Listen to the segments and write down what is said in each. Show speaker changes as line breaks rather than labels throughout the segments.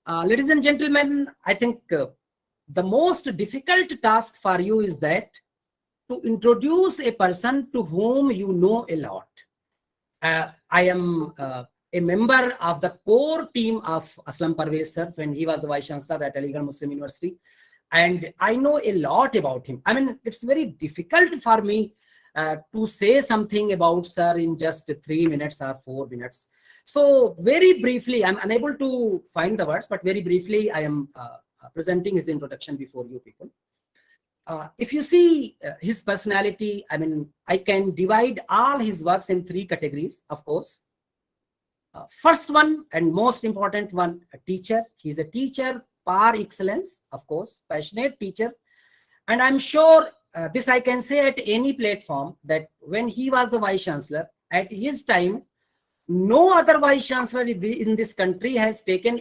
Ladies and gentlemen, I think the most difficult task for you is that to introduce a person to whom you know a lot. I am a member of the core team of Aslam Parvez sir when he was the Vice Chancellor at Aligarh Muslim University, and I know a lot about him. I mean, it's very difficult for me to say something about sir in just 3 minutes or 4 minutes. So very briefly, I'm unable to find the words, but very briefly, I am presenting his introduction before you people. If you see his personality, I mean, I can divide all his works in 3 categories, of course. First one and most important one, a teacher. He's a teacher par excellence, of course, passionate teacher. And I'm sure this I can say at any platform that when he was the Vice Chancellor, at his time, no other Vice Chancellor in this country has taken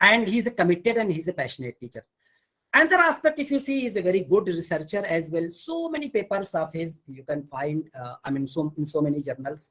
and he is a committed and he is a passionate teacher. Another aspect, if you see, is a very good researcher as well. So many papers of his you can find, in so many journals.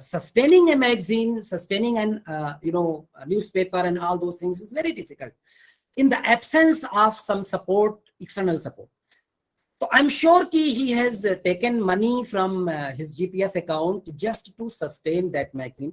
sustaining a magazine, sustaining an newspaper and all those things is very difficult in the absence of some support, external support. So I'm sure he has taken money from his GPF account just to sustain that magazine.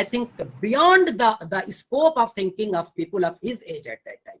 I think beyond the scope of thinking of people of his age at that time.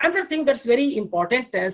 Another thing that's very important,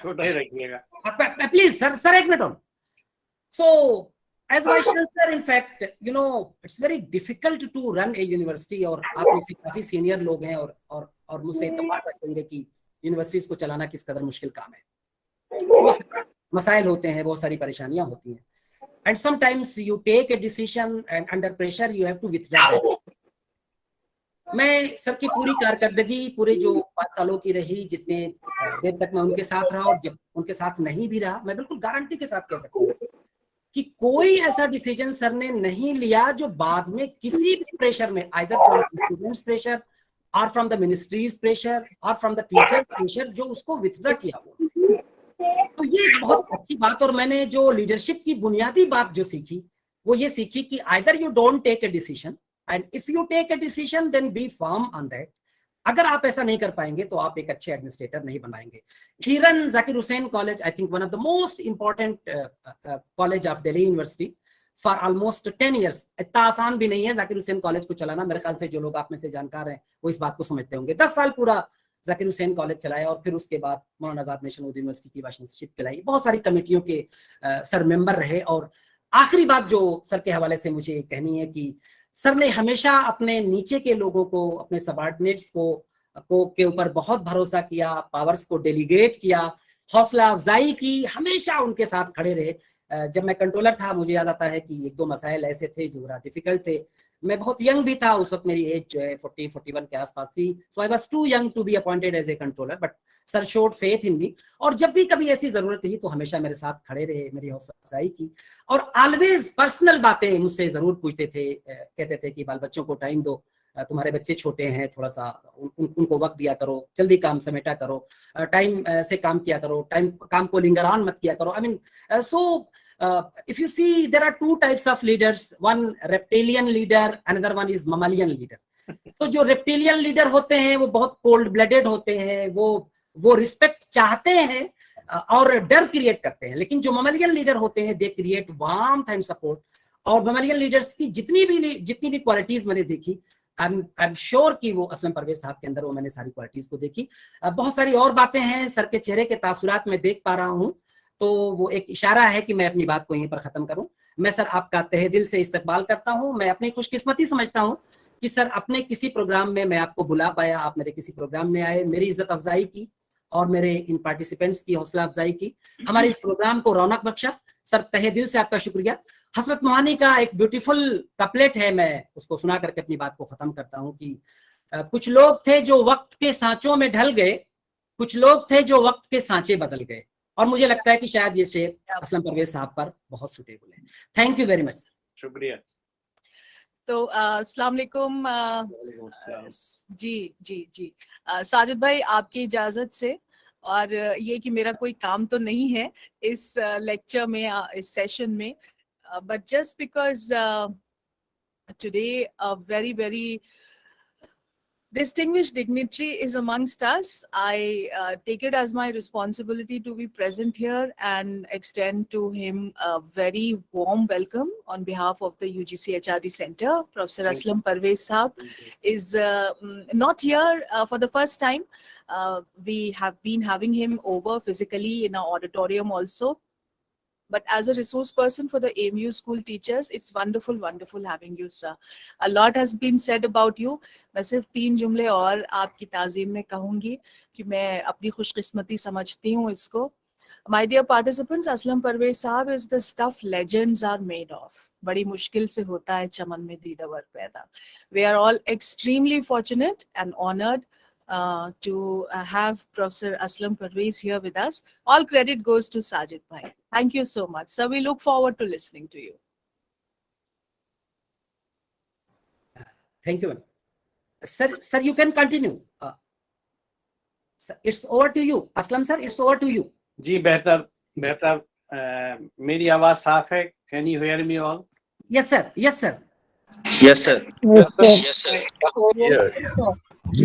چھوٹا ہی رکھیے گا
please sir ایک minute. So as vice chancellor, in fact, you know, it's very difficult to run a university. اور آپ میں سے کافی senior لوگ ہیں اور مجھ سے اتفاق رکھیں گے کہ یونیورسٹیز کو چلانا کس قدر مشکل کام ہے. مسائل ہوتے ہیں, بہت ساری پریشانیاں ہوتی ہیں, and sometimes you take a decision and under pressure you have to withdraw that. میں سر کی پوری کارکردگی پورے جو 5 سالوں کی رہی, جتنے دیر تک میں ان کے ساتھ رہا اور جب ان کے ساتھ نہیں بھی رہا, میں بالکل گارنٹی کے ساتھ کہہ سکتا ہوں کہ کوئی ایسا ڈیسیجن سر نے نہیں لیا جو بعد میں کسی بھی پریشر میں, either from the students pressure or from the ministries pressure or from the teachers pressure, جو اس کو withdraw کیا ہوا. تو یہ ایک بہت اچھی بات. اور میں نے جو لیڈرشپ کی بنیادی بات جو سیکھی وہ یہ سیکھی کہ either you don't take a decision, and if you take a decision then be firm on that. اگر آپ ایسا نہیں کر پائیں گے تو آپ ایک اچھے ایڈمنسٹریٹر نہیں بنائیں گے. ہیرن ذاکر حسین college, I think one of the most important college of Delhi University for almost 10 years. اتنا آسان بھی نہیں ہے ذاکر حسین کالج کو چلانا. میرے خیال سے جو لوگ آپ میں سے جانکار ہیں وہ اس بات کو سمجھتے ہوں گے. 10 سال پورا ذاکر حسین کالج چلایا اور پھر اس کے بعد مولانا آزاد نیشنل اردو یونیورسٹی کی وائس چانسلرشپ چلائی. بہت ساری کمیٹیوں کے سر ممبر رہے. اور آخری بات جو سر کے حوالے سے مجھے کہنی ہے کہ سر نے ہمیشہ اپنے نیچے کے لوگوں کو, اپنے سبارڈینیٹس کو کے اوپر بہت بھروسہ کیا, پاورز کو ڈیلیگیٹ کیا, حوصلہ افزائی کی, ہمیشہ ان کے ساتھ کھڑے رہے. جب میں کنٹرولر تھا مجھے یاد آتا ہے کہ 1-2 مسائل ایسے تھے جو ذرا ڈیفیکلٹ تھے. میں بہت ینگ بھی تھا اس وقت, میری ایج جو ہے 40-41 کے آس پاس تھی. So I was too young to be appointed as a controller, but sir showed faith in me. اور جب بھی کبھی ایسی ضرورت تھی تو ہمیشہ میرے ساتھ کھڑے رہے, میری حوصلہ افزائی کی, اور آلویز پرسنل باتیں مجھ سے ضرور پوچھتے تھے. کہتے تھے کہ بال بچوں کو ٹائم دو, تمہارے بچے چھوٹے ہیں, تھوڑا سا ان کو وقت دیا کرو, جلدی کام سمیٹا کرو, ٹائم سے کام کیا کرو, کام کو لنگران مت کیا کرو. I mean, so if you see, there are 2 types of leaders, one reptilian leader, another one is mammalian leader. تو جو reptilian leader ہوتے ہیں وہ بہت cold blooded ہوتے ہیں, وہ رسپیکٹ چاہتے ہیں اور ڈر کریٹ کرتے ہیں. لیکن جو mammalian leader ہوتے ہیں they create warmth and support. اور mammalian leaders کی جتنی بھی کوالٹیز میں نے دیکھی, I'm sure کہ وہ اسلم پرویز صاحب کے اندر وہ میں نے ساری کوالٹیز کو دیکھی. بہت ساری اور باتیں ہیں سر کے چہرے کے تاثرات میں دیکھ پا رہا ہوں, تو وہ ایک اشارہ ہے کہ میں اپنی بات کو یہیں پر ختم کروں. میں سر آپ کا تہہ دل سے استقبال کرتا ہوں. میں اپنی خوش قسمتی سمجھتا ہوں کہ سر اپنے کسی پروگرام میں آپ کو بلا پایا, آپ میرے کسی پروگرام میں آئے, میری عزت افزائی کی اور میرے ان پارٹیسپینٹس کی حوصلہ افزائی کی, ہمارے اس پروگرام کو رونق بخشا. سر تہہ دل سے آپ کا شکریہ. حسرت موہانی کا ایک بیوٹیفل کپلیٹ ہے, میں اس کو سنا کر کے اپنی بات کو ختم کرتا ہوں کہ کچھ لوگ تھے جو وقت کے سانچوں میں ڈھل گئے, کچھ لوگ تھے جو وقت کے سانچے بدل گئے. اور مجھے لگتا ہے کہ شاید یہ شعر اسلم پرویز صاحب پر بہت سوٹیبل ہے. تھینک یو ویری مچ سر.
شکریہ.
تو السلام علیکم. جی ساجد بھائی, آپ کی اجازت سے, اور یہ کہ میرا کوئی کام تو نہیں ہے اس لیکچر میں, اس سیشن میں, but just because today very very distinguished dignitary is amongst us, I take it as my responsibility to be present here and extend to him a very warm welcome on behalf of the UGC HRD Center. Professor Aslam Parvez Sahab is not here for the first time. We have been having him over physically in our auditorium also. But as a resource person for the AMU school teachers, it's wonderful having you, sir. A lot has been said about you. میں صرف 3 جملے اور آپ کی تعظیم میں کہوں گی کہ میں اپنی خوش قسمتی سمجھتی ہوں اس کو. My dear participants, Aslam Parvez Sahab is the stuff legends are made of. بڑی مشکل سے ہوتا ہے چمن میں دیدہ ور پیدا. We are all extremely fortunate and honored to have Professor Aslam Parvez here with us. All credit goes to Sajid Bhai. Thank you so much. So we look forward to listening to you.
Thank you. Sir, you can continue. Sir, it's over to you. Aslam sir, it's over to you.
جی بہتر. میری آواز صاف ہے. Can you hear me all?
Yes sir.
Yes, sir.
Yes, sir.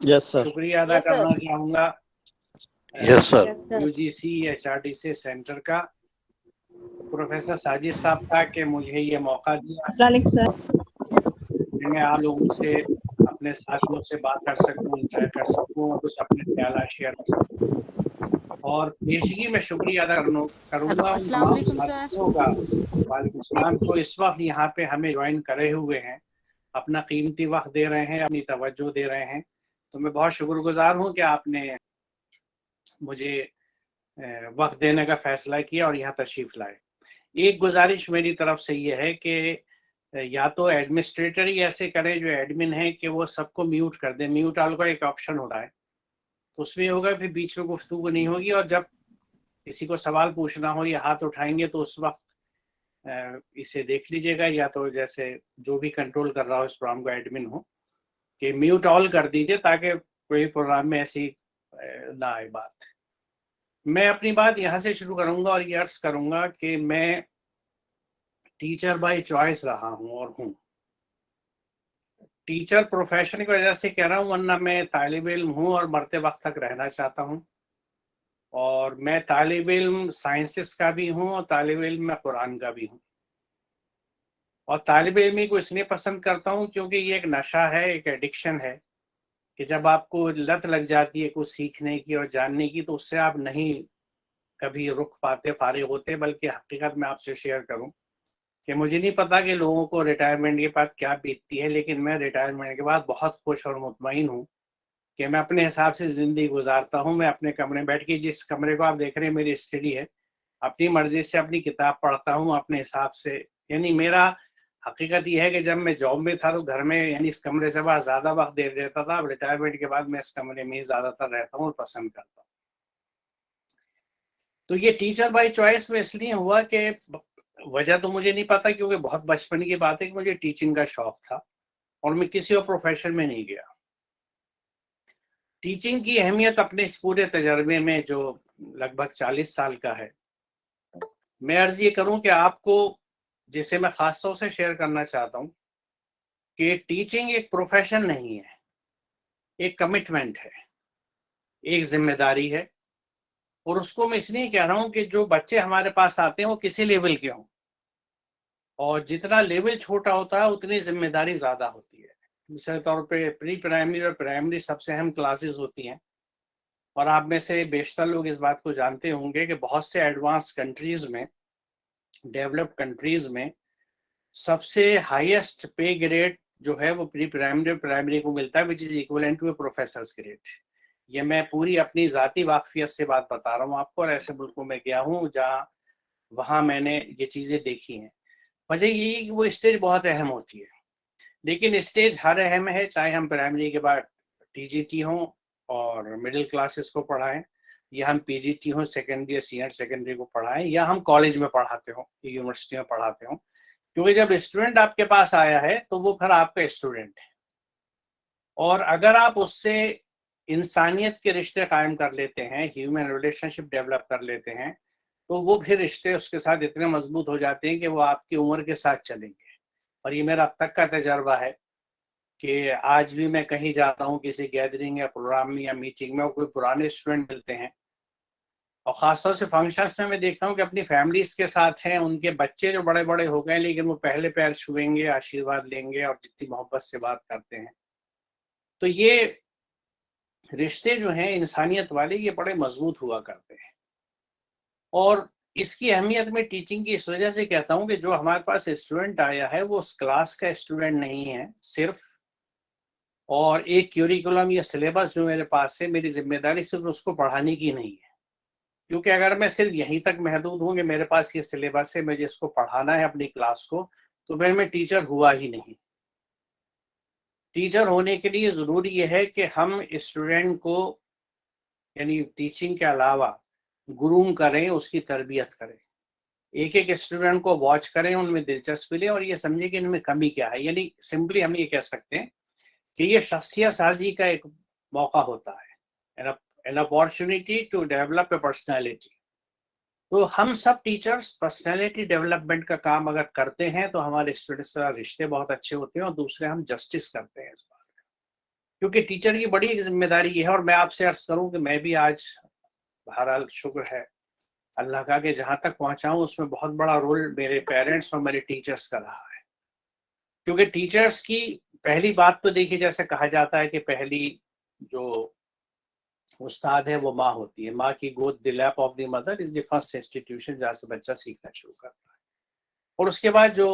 Yes, sir.
شکریہ ادا کرنا چاہوں گا
Yes, sir.
UGC HRD سے سینٹر کا, پروفیسر ساجد صاحب کا, کہ مجھے یہ موقع دیا کہ میں آپ لوگوں سے اپنے ساتھیوں سے بات کر سکوں, انٹریکٹ کر سکوں, اور کچھ اپنے خیالات شیئر کر سکوں. اور پیشگی میں شکریہ ادا کروں گا ان
السلام
تمام
علیکم سر.
ساتھیوں کا، وعلیکم السلام، جو اس وقت یہاں پہ ہمیں جوائن کرے ہوئے ہیں، اپنا قیمتی وقت دے رہے ہیں، اپنی توجہ دے رہے ہیں. تو میں بہت شکر گزار ہوں کہ آپ نے مجھے وقت دینے کا فیصلہ کیا اور یہاں تشریف لائے. ایک گزارش میری طرف سے یہ ہے کہ یا تو ایڈمنسٹریٹر ہی ایسے کرے جو ایڈمن ہے کہ وہ سب کو میوٹ کر دے. میوٹ آل کا ایک آپشن ہوتا ہے، تو اس میں ہوگا پھر بیچ میں گفتگو نہیں ہوگی، اور جب کسی کو سوال پوچھنا ہو یا ہاتھ اٹھائیں گے تو اس وقت اسے دیکھ لیجئے گا، یا تو جیسے جو بھی کنٹرول کر رہا ہو اس پروگرام کو ایڈمن ہو کہ میوٹ آل کر دیجئے تاکہ کوئی پروگرام میں ایسی نہ آئے بات. میں اپنی بات یہاں سے شروع کروں گا اور یہ عرض کروں گا کہ میں ٹیچر بائی چوائس رہا ہوں اور ہوں. ٹیچر پروفیشن کی وجہ سے کہہ رہا ہوں، ورنہ میں طالب علم ہوں اور مرتے وقت تک رہنا چاہتا ہوں. اور میں طالب علم سائنسز کا بھی ہوں اور طالب علم میں قرآن کا بھی ہوں. اور طالب علمی کو اس لیے پسند کرتا ہوں کیونکہ یہ ایک نشہ ہے، ایک ایڈکشن ہے کہ جب آپ کو لت لگ جاتی ہے کچھ سیکھنے کی اور جاننے کی تو اس سے آپ نہیں کبھی رک پاتے، فارغ ہوتے. بلکہ حقیقت میں آپ سے شیئر کروں کہ مجھے نہیں پتا کہ لوگوں کو ریٹائرمنٹ کے بعد کیا بیتتی ہے، لیکن میں ریٹائرمنٹ کے بعد بہت خوش اور مطمئن ہوں کہ میں اپنے حساب سے زندگی گزارتا ہوں. میں اپنے کمرے میں بیٹھ کے، جس کمرے کو آپ دیکھ رہے ہیں میری اسٹڈی ہے، اپنی مرضی سے اپنی کتاب پڑھتا ہوں اپنے حساب سے. یعنی میرا حقیقت یہ ہے کہ جب میں جاب میں تھا تو گھر میں یعنی اس کمرے سے باہر زیادہ وقت دے دیتا تھا. اب ریٹائرمنٹ کے بعد میں اس کمرے میں ہی زیادہ تر رہتا ہوں اور پسند کرتا ہوں. تو یہ ٹیچر بائی چوائس میں اس لیے ہوا کہ وجہ تو مجھے نہیں پتا، کیونکہ بہت بچپن کی بات ہے کہ مجھے ٹیچنگ کا شوق تھا اور میں کسی اور پروفیشن میں نہیں گیا. ٹیچنگ کی اہمیت اپنے اس پورے تجربے میں جو لگ بھگ 40 سال کا ہے، میں عرض یہ کروں کہ آپ کو، جسے میں خاص طور سے شیئر کرنا چاہتا ہوں، کہ ٹیچنگ ایک پروفیشن نہیں ہے، ایک کمٹمنٹ ہے، ایک ذمہ داری ہے. اور اس کو میں اس لیے کہہ رہا ہوں کہ جو بچے ہمارے پاس آتے ہیں وہ کسی لیول کے ہوں، اور جتنا لیول چھوٹا ہوتا ہے اتنی ذمہ داری زیادہ ہوتی ہے. مثال طور پہ پری پرائمری اور پرائمری سب سے اہم کلاسز ہوتی ہیں، اور آپ میں سے بیشتر لوگ اس بات کو جانتے ہوں گے کہ بہت سے ایڈوانس کنٹریز میں، ڈیولپڈ کنٹریز میں، سب سے ہائیسٹ پے گریڈ جو ہے وہ پری پرائمری اور پرائمری کو ملتا ہے، which is equivalent to a professor's grade. یہ میں پوری اپنی ذاتی واقفیت سے بات بتا رہا ہوں آپ کو، اور ایسے ملکوں میں گیا ہوں جہاں وہاں میں نے یہ چیزیں دیکھی ہیں. وجہ یہی کہ وہ اسٹیج بہت اہم ہوتی ہے، لیکن اسٹیج ہر اہم ہے، چاہے ہم پرائمری کے بعد ٹی جی ٹی ہوں اور مڈل کلاسز کو پڑھائیں، یا ہم پی جی ٹی ہوں سیکنڈری یا سینئر سیکنڈری کو پڑھائیں، یا ہم کالج میں پڑھاتے ہوں، یونیورسٹی میں پڑھاتے ہوں. کیونکہ جب اسٹوڈنٹ آپ کے پاس آیا ہے تو وہ پھر آپ کا اسٹوڈنٹ ہے، اور اگر آپ اس سے انسانیت کے رشتے قائم کر لیتے ہیں، ہیومن ریلیشن شپ ڈیولپ کر لیتے ہیں، تو وہ پھر رشتے اس کے ساتھ اتنے مضبوط ہو جاتے ہیں کہ وہ آپ کی عمر کے ساتھ چلیں گے. اور یہ میرا اب تک کا تجربہ ہے کہ آج بھی میں کہیں جاتا ہوں کسی گیدرنگ یا پروگرام میں یا میٹنگ میں، کوئی پرانے اسٹوڈنٹ ملتے ہیں، اور خاص طور سے فنکشنز میں دیکھتا ہوں کہ اپنی فیملیز کے ساتھ ہیں، ان کے بچے جو بڑے بڑے ہو گئے لیکن وہ پہلے پیر چھوئیں گے، آشیرواد لیں گے اور جتنی محبت سے بات کرتے ہیں. تو یہ رشتے جو ہیں انسانیت والے، یہ بڑے مضبوط ہوا کرتے ہیں. اور اس کی اہمیت میں ٹیچنگ کی اس وجہ سے کہتا ہوں کہ جو ہمارے پاس اسٹوڈنٹ آیا ہے وہ اس کلاس کا اسٹوڈنٹ نہیں ہے صرف، اور ایک کیوریکولم یا سلیبس جو میرے پاس ہے، میری ذمہ داری صرف اس کو پڑھانے کی نہیں ہے. کیونکہ اگر میں صرف یہیں تک محدود ہوں کہ میرے پاس یہ سلیبس ہے، مجھے اس کو پڑھانا ہے اپنی کلاس کو، تو پھر میں ٹیچر ہوا ہی نہیں. ٹیچر ہونے کے لیے ضروری یہ ہے کہ ہم اسٹوڈنٹ کو یعنی ٹیچنگ کے علاوہ گروم کریں، اس کی تربیت کریں، ایک ایک اسٹوڈنٹ کو واچ کریں، ان میں دلچسپی لیں اور یہ سمجھیں کہ ان میں کمی کیا ہے. یعنی سمپلی ہم یہ کہہ سکتے ہیں کہ یہ شخصیت سازی کا ایک موقع ہوتا ہے، an opportunity to develop a personality. تو ہم سب ٹیچرز پرسنالٹی ڈیولپمنٹ کا کام اگر کرتے ہیں تو ہمارے اسٹوڈنٹس سے رشتے بہت اچھے ہوتے ہیں، اور دوسرے ہم جسٹس کرتے ہیں اس بات کا. کیونکہ ٹیچر کی بڑی ایک ذمہ داری یہ ہے، اور میں آپ سے عرض کروں کہ میں بھی آج بہرحال شکر ہے اللہ کا کہ جہاں تک پہنچا ہوں اس میں بہت بڑا رول میرے پیرنٹس اور میرے ٹیچرز کا رہا ہے. کیونکہ ٹیچرز کی پہلی بات تو دیکھیے، جیسے کہا جاتا ہے کہ پہلی جو استاد ہے وہ ماں ہوتی ہے. ماں کی گود, the lap of the mother is the first institution جہاں سے بچہ سیکھنا شروع کرتا ہے. اور اس کے بعد جو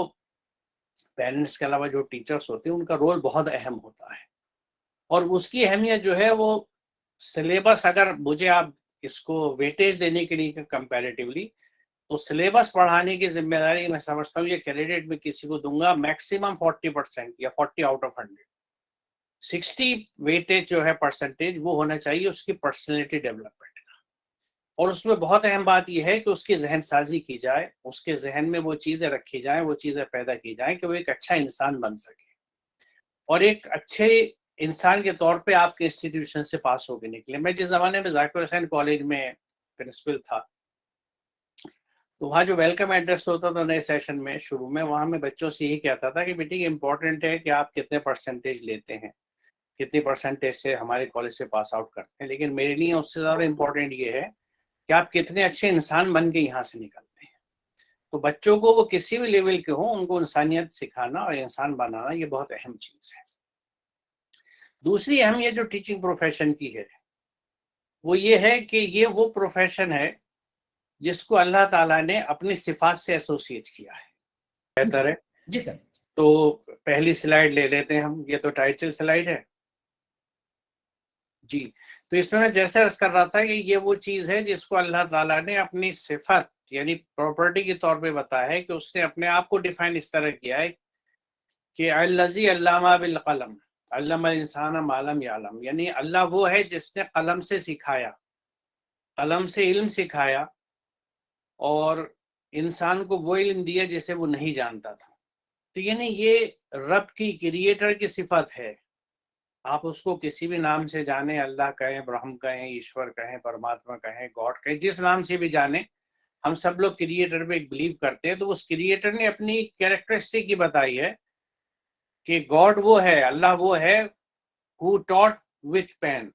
پیرنٹس کے علاوہ جو ٹیچرس ہوتے ہیں ان کا رول بہت اہم ہوتا ہے. اور اس کی اہمیت جو ہے وہ سلیبس, اگر مجھے آپ اس کو ویٹیج دینے کے لیے کمپیریٹیولی, تو سلیبس پڑھانے کی ذمہ داری میں سمجھتا ہوں یہ کریڈٹ میں کسی کو دوں گا میکسیمم 40% یا 40 آؤٹ آف 100. 60 ویٹیج جو ہے پرسنٹیج وہ ہونا چاہیے اس کی پرسنالٹی ڈیولپمنٹ کا. اور اس میں بہت اہم بات یہ ہے کہ اس کی ذہن سازی کی جائے, اس کے ذہن میں وہ چیزیں رکھی جائیں, وہ چیزیں پیدا کی جائیں کہ وہ ایک اچھا انسان بن سکے. اور ایک اچھے انسان کے طور پہ آپ کے انسٹیٹیوشن سے پاس ہو کے نکلے. میں جس زمانے میں ذاکر حسین کالج میں پرنسپل تھا تو وہاں جو ویلکم ایڈریس ہوتا تھا نئے سیشن میں شروع میں, وہاں میں بچوں سے یہی کہتا تھا کہ بیٹی امپورٹنٹ ہے کہ آپ کتنے پرسنٹیج لیتے ہیں, کتنی پرسنٹیج سے ہمارے کالج سے پاس آؤٹ کرتے ہیں, لیکن میرے لیے اس سے زیادہ امپورٹنٹ یہ ہے کہ آپ کتنے اچھے انسان بن کے یہاں سے نکلتے ہیں. تو بچوں کو وہ کسی بھی لیول کے ہوں ان کو انسانیت سکھانا اور انسان بنانا یہ بہت اہم چیز ہے. دوسری اہمیت جو ٹیچنگ پروفیشن کی ہے وہ یہ ہے کہ یہ وہ پروفیشن ہے جس کو اللہ تعالیٰ نے اپنی صفات سے ایسوسیٹ کیا ہے. بہتر ہے
جی سر.
تو پہلی سلائیڈ لے لیتے ہیں ہم, یہ تو ٹائٹل سلائیڈ ہے جی. تو اس میں جیسے عرض کر رہا تھا کہ یہ وہ چیز ہے جس کو اللہ تعالیٰ نے اپنی صفت یعنی پراپرٹی کے طور پہ بتایا ہے کہ اس نے اپنے آپ کو ڈیفائن اس طرح کیا ہے کہ الذی علم بالقلم علم الانسان ما لم یعلم, یعنی اللہ وہ ہے جس نے قلم سے سکھایا, قلم سے علم سکھایا اور انسان کو وہ علم دیا جسے وہ نہیں جانتا تھا. تو یعنی یہ رب کی, کریٹر کی صفت ہے. آپ اس کو کسی بھی نام سے جانیں, اللہ کہیں, برہم کہیں, ایشور کہیں, پرماتما کہیں, گاڈ کہیں, جس نام سے بھی جانیں, ہم سب لوگ کریٹر پہ ایک بلیو کرتے ہیں. تو اس کریٹر نے اپنی کیریکٹرسٹک ہی بتائی ہے کہ گاڈ وہ ہے, اللہ وہ ہے who taught with pen,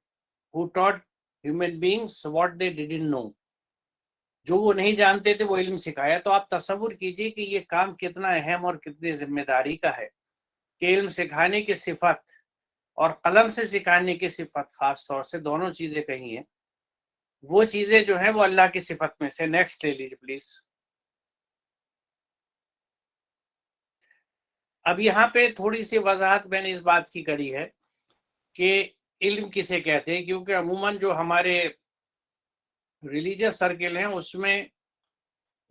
who taught human beings what they didn't know, جو وہ نہیں جانتے تھے وہ علم سکھایا. تو آپ تصور کیجئے کہ یہ کام کتنا اہم اور کتنی ذمہ داری کا ہے کہ علم سکھانے کی صفت اور قلم سے سکھانے کی صفت خاص طور سے دونوں چیزیں کہی ہیں. وہ چیزیں جو ہیں وہ اللہ کی صفت میں سے. نیکسٹ لے لیجیے پلیز. اب یہاں پہ تھوڑی سی وضاحت میں نے اس بات کی کری ہے کہ علم کسے کہتے ہیں, کیونکہ عموماً جو ہمارے ریلیجیس سرکل ہیں اس میں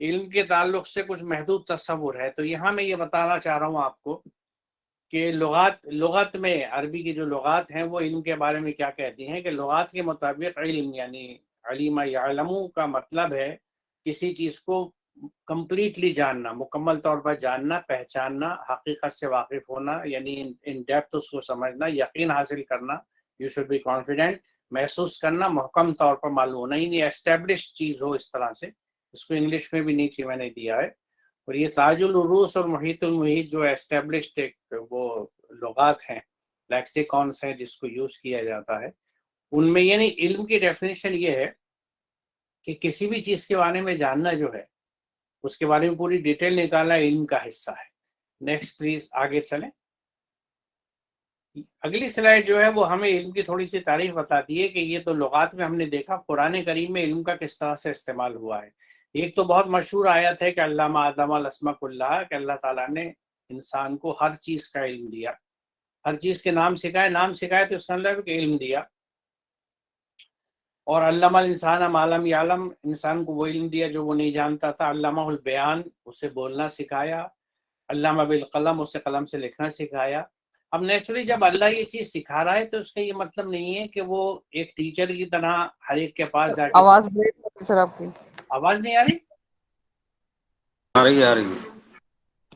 علم کے تعلق سے کچھ محدود تصور ہے. تو یہاں میں یہ بتانا چاہ رہا ہوں آپ کو کہ لغت میں عربی کی جو لغات ہیں وہ علم کے بارے میں کیا کہتی ہیں کہ لغات کے مطابق علم یعنی علم یعلم کا مطلب ہے کسی چیز کو کمپلیٹلی جاننا, مکمل طور پر جاننا, پہچاننا, حقیقت سے واقف ہونا, یعنی ان ڈیپتھ اس کو سمجھنا, یقین حاصل کرنا, یو شوڈ بی کانفیڈنٹ, محسوس کرنا, محکم طور پر معلوم ہونا, یعنی اسٹیبلش چیز ہو اس طرح سے. اس کو انگلش میں بھی نیچے میں نے دیا ہے. اور یہ تاج العروس اور محیط المحیط جو اسٹیبلشڈ وہ لغات ہیں, لیکسیکونس ہیں جس کو یوز کیا جاتا ہے, ان میں یعنی علم کی ڈیفینیشن یہ ہے کہ کسی بھی چیز کے بارے میں جاننا جو ہے اس کے بارے میں پوری ڈیٹیل نکالنا علم کا حصہ ہے. نیکسٹ پلیز آگے چلیں. اگلی سلائیڈ جو ہے وہ ہمیں علم کی تھوڑی سی تعریف بتاتی ہے کہ یہ تو لغات میں ہم نے دیکھا قرآن کریم میں علم کا کس طرح سے استعمال ہوا ہے. ایک تو بہت مشہور آیت ہے کہ علامہ آدم الاسماء کلھا, کہ اللہ تعالیٰ نے انسان کو ہر چیز کا علم دیا, ہر چیز کے نام سکھائے, نام سکھائے تو اس کا مطلب کہ علم دیا. اور علم الانسان ما لم یعلم, انسان کو وہ علم دیا جو وہ نہیں جانتا تھا. علامہ البیان, اسے بولنا سکھایا. علامہ بالقلم, اسے قلم سے لکھنا سکھایا. اب نیچرلی جب اللہ یہ چیز سکھا رہا ہے تو اس کا یہ مطلب نہیں ہے کہ وہ ایک ٹیچر کی طرح ہر ایک کے پاس جا کے
آواز بریک ہو رہی سر آپ کی.
آواز نہیں آ رہی؟
آ رہی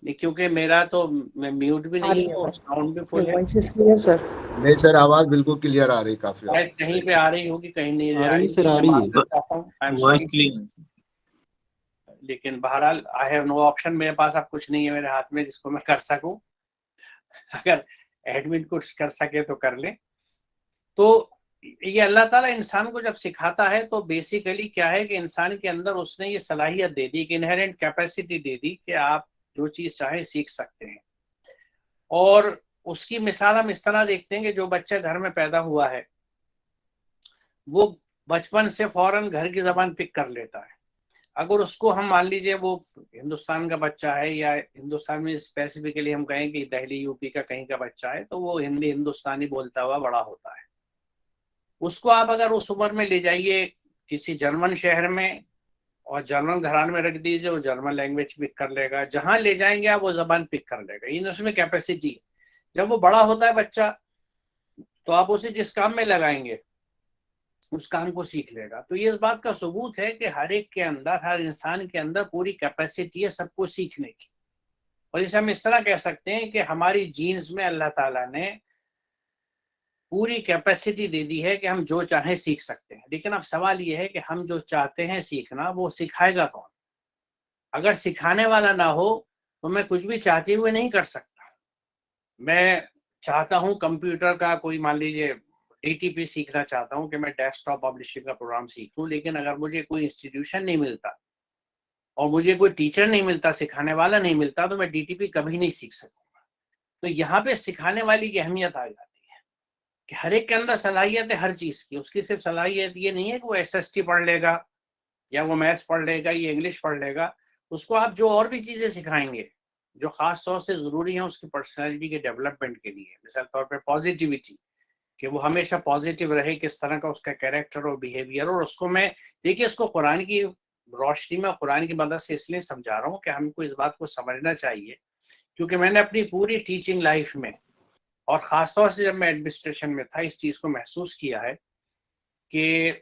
نہیں, کیونکہ میرا تو میں میوٹ بھی نہیں ہوں, ساؤنڈ بھی فل ہے.
نہیں سر, آواز بالکل کلیئر آ رہی, کافی
کہیں پہ آ رہی ہوگی, کہیں نہیں
آ رہی ہے.
Voice clean.
لیکن بہرحال آئی ہیو نو آپشن, میرے پاس اب کچھ نہیں ہے میرے ہاتھ میں جس کو میں کر سکوں. اگر ایڈمن کچھ کر سکے تو کر لیں. تو یہ اللہ تعالیٰ انسان کو جب سکھاتا ہے تو بیسیکلی کیا ہے کہ انسان کے اندر اس نے یہ صلاحیت دے دی, کہ انہیرنٹ کیپیسٹی دے دی کہ آپ جو چیز چاہیں سیکھ سکتے ہیں. اور اس کی مثال ہم اس طرح دیکھتے ہیں کہ جو بچہ گھر میں پیدا ہوا ہے وہ بچپن سے فوراً گھر کی زبان پک کر لیتا ہے. اگر اس کو ہم مان لیجئے وہ ہندوستان کا بچہ ہے یا ہندوستان میں اسپیسیفکلی ہم کہیں کہ دہلی یو پی کا کہیں کا بچہ ہے تو وہ ہندی ہندوستانی بولتا ہوا بڑا ہوتا ہے. اس کو آپ اگر اس عمر میں لے جائیے کسی جرمن شہر میں اور جرمن گھرانے میں رکھ دیجیے، وہ جرمن لینگویج پک کر لے گا. جہاں لے جائیں گے آپ وہ زبان پک کر لے گا. اس میں کیپیسٹی ہے. جب وہ بڑا ہوتا ہے بچہ تو آپ اسے جس کام میں لگائیں گے اس کام کو سیکھ لے گا. تو یہ اس بات کا ثبوت ہے کہ ہر ایک کے اندر، ہر انسان کے اندر پوری کیپیسٹی ہے سب کو سیکھنے کی. اور اسے ہم اس طرح کہہ سکتے ہیں کہ ہماری جینز میں اللہ تعالیٰ نے پوری کیپیسٹی دے دی ہے کہ ہم جو چاہیں سیکھ سکتے ہیں. لیکن اب سوال یہ ہے کہ ہم جو چاہتے ہیں سیکھنا وہ سکھائے گا کون؟ اگر سکھانے والا نہ ہو تو میں کچھ بھی چاہتے ہوئے نہیں کر سکتا. میں چاہتا ہوں کمپیوٹر کا کوئی مان لیجیے DTP سیکھنا چاہتا ہوں کہ میں ڈیسک ٹاپ پبلشنگ کا پروگرام سیکھوں، لیکن اگر مجھے کوئی انسٹیٹیوشن نہیں ملتا اور مجھے کوئی ٹیچر نہیں ملتا، سکھانے والا نہیں ملتا، تو میں DTP کبھی نہیں سیکھ سکوں گا. تو یہاں پہ سکھانے والی کی اہمیت آ جاتی ہے کہ ہر ایک کے اندر صلاحیت ہے ہر چیز کی. اس کی صرف صلاحیت یہ نہیں ہے کہ وہ SST پڑھ لے گا یا وہ میتھس پڑھ لے گا یا انگلش پڑھ لے گا. اس کو آپ جو اور بھی چیزیں سکھائیں گے جو خاص طور سے ضروری ہیں اس کی پرسنالٹی کے ڈیولپمنٹ کے لیے، مثال طور پہ پازیٹیوٹی، کہ وہ ہمیشہ پازیٹیو رہے، کس طرح کا اس کا کیریکٹر اور بیہیویئر. اور اس کو میں دیکھیے اس کو قرآن کی روشنی میں، قرآن کی مدد سے اس لیے سمجھا رہا ہوں کہ ہم کو اس بات کو سمجھنا چاہیے، کیونکہ میں نے اپنی پوری ٹیچنگ لائف میں اور خاص طور سے جب میں ایڈمنسٹریشن میں تھا اس چیز کو محسوس کیا ہے کہ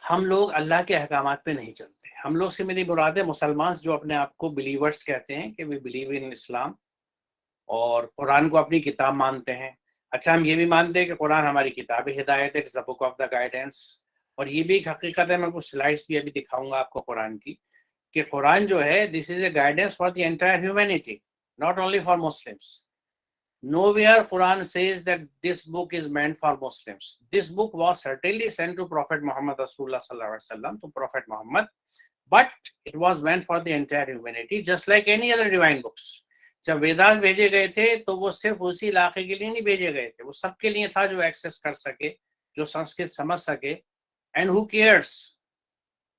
ہم لوگ اللہ کے احکامات پہ نہیں چلتے. ہم لوگ سے میری مراد ہے مسلمان جو اپنے آپ کو بلیورز کہتے ہیں کہ وی بلیو ان اسلام اور قرآن کو اپنی کتاب مانتے ہیں. اچھا، ہم یہ بھی مانتے ہیں کہ قرآن ہماری کتاب ہدایت ہے، it's the book of the guidance. اور یہ بھی ایک حقیقت ہے، میں کچھ سلائڈس بھی ابھی دکھاؤں گا آپ کو قرآن کی، کہ قرآن جو ہے this is a guidance for the entire humanity, not only for Muslims. Nowhere Quran says that this book is meant for Muslims. This book was certainly sent to Prophet Muhammad Rasulullah sallallahu alaihi wasallam, to Prophet Muhammad, but it was meant for the entire humanity, just like any other divine books. جب ویداس بھیجے گئے تھے تو وہ صرف اسی علاقے کے لیے نہیں بھیجے گئے تھے، وہ سب کے لیے تھا جو ایکسیس کر سکے، جو سنسکرت سمجھ سکے. And who cares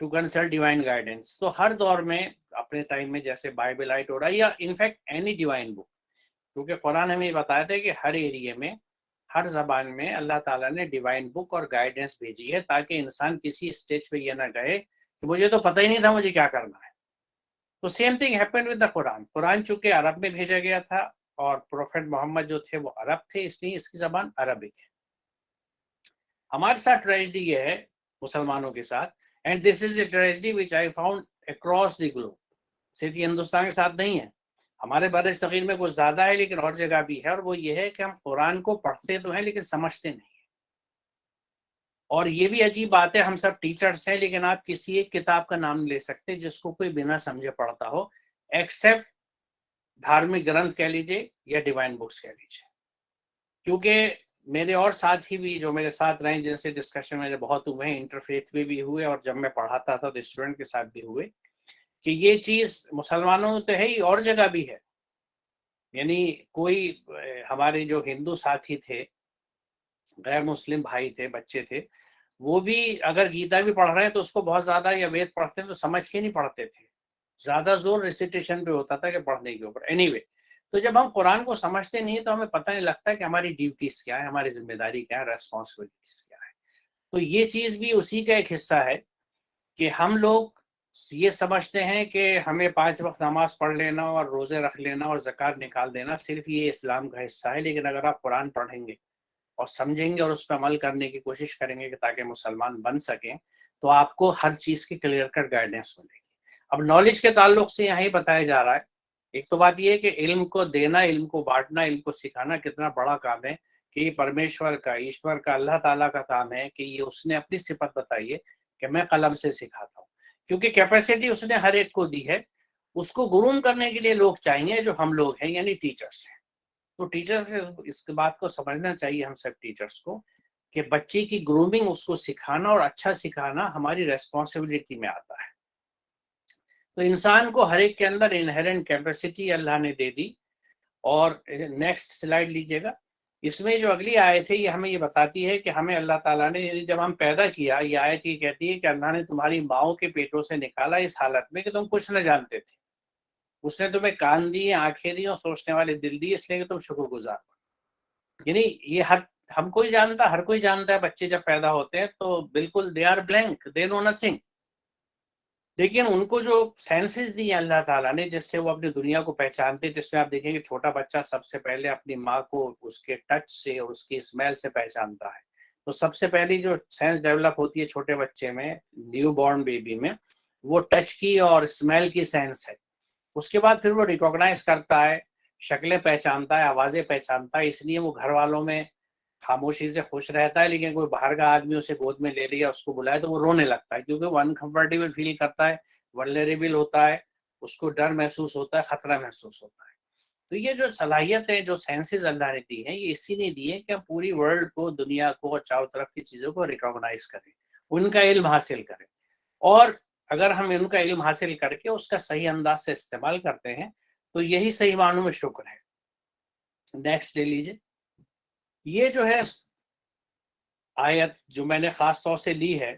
to consult divine guidance. تو ہر دور میں اپنے ٹائم میں جیسے بائبل آئٹ ہو رہا ہے یا انفیکٹ اینی ڈیوائن بک، کیونکہ قرآن ہمیں بتایا تھا کہ ہر ایریے میں، ہر زبان میں اللہ تعالیٰ نے ڈیوائن بک اور گائیڈنس بھیجی ہے تاکہ انسان کسی اسٹیج پہ یہ نہ کہے کہ مجھے تو پتہ ہی نہیں تھا مجھے کیا کرنا ہے. تو same thing happen with the Quran. قرآن چونکہ عرب میں بھیجا گیا تھا اور پروفیٹ محمد جو تھے وہ عرب تھے، اس لیے اس کی زبان عربک ہے. ہمارے ساتھ ٹریجڈی یہ ہے مسلمانوں کے ساتھ، and this is a tragedy which I found across the globe, صرف ہندوستان کے ساتھ نہیں ہے، ہمارے بر صغیر میں کچھ زیادہ ہے لیکن اور جگہ بھی ہے. اور وہ یہ ہے کہ ہم قرآن کو پڑھتے تو ہیں لیکن سمجھتے نہیں ہیں. اور یہ بھی عجیب بات ہے، ہم سب ٹیچرز ہیں لیکن آپ کسی ایک کتاب کا نام لے سکتے جس کو کوئی بنا سمجھے پڑھتا ہو، ایکسیپٹ دھارمک گرنتھ کہہ لیجیے یا ڈیوائن بکس کہہ لیجیے. کیونکہ میرے اور ساتھی بھی جو میرے ساتھ رہے، جن سے ڈسکشن میرے بہت ہوئے ہیں، انٹرفیتھ میں بھی ہوئے اور جب میں پڑھاتا تھا تو اسٹوڈنٹ کے ساتھ بھی ہوئے، کہ یہ چیز مسلمانوں تو ہے ہی اور جگہ بھی ہے. یعنی کوئی ہمارے جو ہندو ساتھی تھے، غیر مسلم بھائی تھے، بچے تھے، وہ بھی اگر گیتا بھی پڑھ رہے ہیں تو اس کو بہت زیادہ، یا وید پڑھتے ہیں تو سمجھ کے نہیں پڑھتے تھے، زیادہ زور ریسیٹیشن پہ ہوتا تھا کہ پڑھنے کے اوپر. اینی وے، تو جب ہم قرآن کو سمجھتے نہیں تو ہمیں پتہ نہیں لگتا کہ ہماری ڈیوٹیز کیا ہے، ہماری ذمہ داری کیا ہے، ریسپانسبلٹیز کیا ہے. تو یہ چیز بھی اسی کا ایک حصہ ہے کہ ہم لوگ یہ سمجھتے ہیں کہ ہمیں 5 وقت نماز پڑھ لینا اور روزے رکھ لینا اور زکوٰۃ نکال دینا صرف یہ اسلام کا حصہ ہے. لیکن اگر آپ قرآن پڑھیں گے اور سمجھیں گے اور اس پہ عمل کرنے کی کوشش کریں گے کہ تاکہ مسلمان بن سکیں، تو آپ کو ہر چیز کی کلیئر کٹ گائیڈنس ملے گی. اب نالج کے تعلق سے یہاں ہی بتایا جا رہا ہے، ایک تو بات یہ ہے کہ علم کو دینا، علم کو بانٹنا، علم کو سکھانا کتنا بڑا کام ہے، کہ یہ پرمیشور کا، ایشور کا، اللہ تعالیٰ کا کام ہے کہ یہ اس نے اپنی صفت بتائی ہے کہ میں قلم سے سکھاتا ہوں. کیونکہ کیپیسٹی اس نے ہر ایک کو دی ہے، اس کو گروم کرنے کے لیے لوگ چاہیے جو ہم لوگ ہیں، یعنی ٹیچرس ہیں. تو ٹیچرس اس بات کو سمجھنا چاہیے ہم سب ٹیچرس کو کہ بچے کی گرومنگ، اس کو سکھانا اور اچھا سکھانا ہماری ریسپانسبلٹی میں آتا ہے. تو انسان کو ہر ایک کے اندر انہیرنٹ کیپیسٹی اللہ نے دے دی. اور نیکسٹ سلائیڈ لیجیے گا. اس میں جو اگلی آیت ہے یہ ہمیں یہ بتاتی ہے کہ ہمیں اللہ تعالیٰ نے یعنی جب ہم پیدا کیا، یہ آیت یہ کہتی ہے کہ اللہ نے تمہاری ماؤں کے پیٹوں سے نکالا اس حالت میں کہ تم کچھ نہ جانتے تھے. اس نے تمہیں کان دیے، آنکھیں دی اور سوچنے والے دل دیے اس لیے کہ تم شکر گزار ہو. یعنی یہ ہر کوئی جانتا ہے بچے جب پیدا ہوتے ہیں تو بالکل they are blank, they know nothing. لیکن ان کو جو سینسز دی اللہ تعالیٰ نے جس سے وہ اپنی دنیا کو پہچانتے، جس میں آپ دیکھیں کہ چھوٹا بچہ سب سے پہلے اپنی ماں کو اس کے ٹچ سے اور اس کی اسمیل سے پہچانتا ہے. تو سب سے پہلی جو سینس ڈیولپ ہوتی ہے چھوٹے بچے میں، نیو بورن بیبی میں، وہ ٹچ کی اور اسمیل کی سینس ہے. اس کے بعد پھر وہ ریکوگنائز کرتا ہے، شکلیں پہچانتا ہے، آوازیں پہچانتا ہے. اس لیے وہ گھر والوں میں خاموشی سے خوش رہتا ہے، لیکن کوئی باہر کا آدمی اسے گود میں لے لیا، اس کو بلائے تو وہ رونے لگتا ہے کیونکہ وہ انکمفرٹیبل فیل کرتا ہے، ولنریبل ہوتا ہے، اس کو ڈر محسوس ہوتا ہے، خطرہ محسوس ہوتا ہے. تو یہ جو صلاحیت ہے، جو سینسز اللہ نے دی ہیں، یہ اسی نے دی ہے کہ ہم پوری ورلڈ کو، دنیا کو اور چاروں طرف کی چیزوں کو ریکوگنائز کریں، ان کا علم حاصل کریں. اور اگر ہم ان کا علم حاصل کر کے اس کا صحیح انداز سے استعمال کرتے ہیں تو یہی صحیح معنوں میں شکر ہے. نیکسٹ لے لیجیے. یہ جو ہے آیت جو میں نے خاص طور سے لی ہے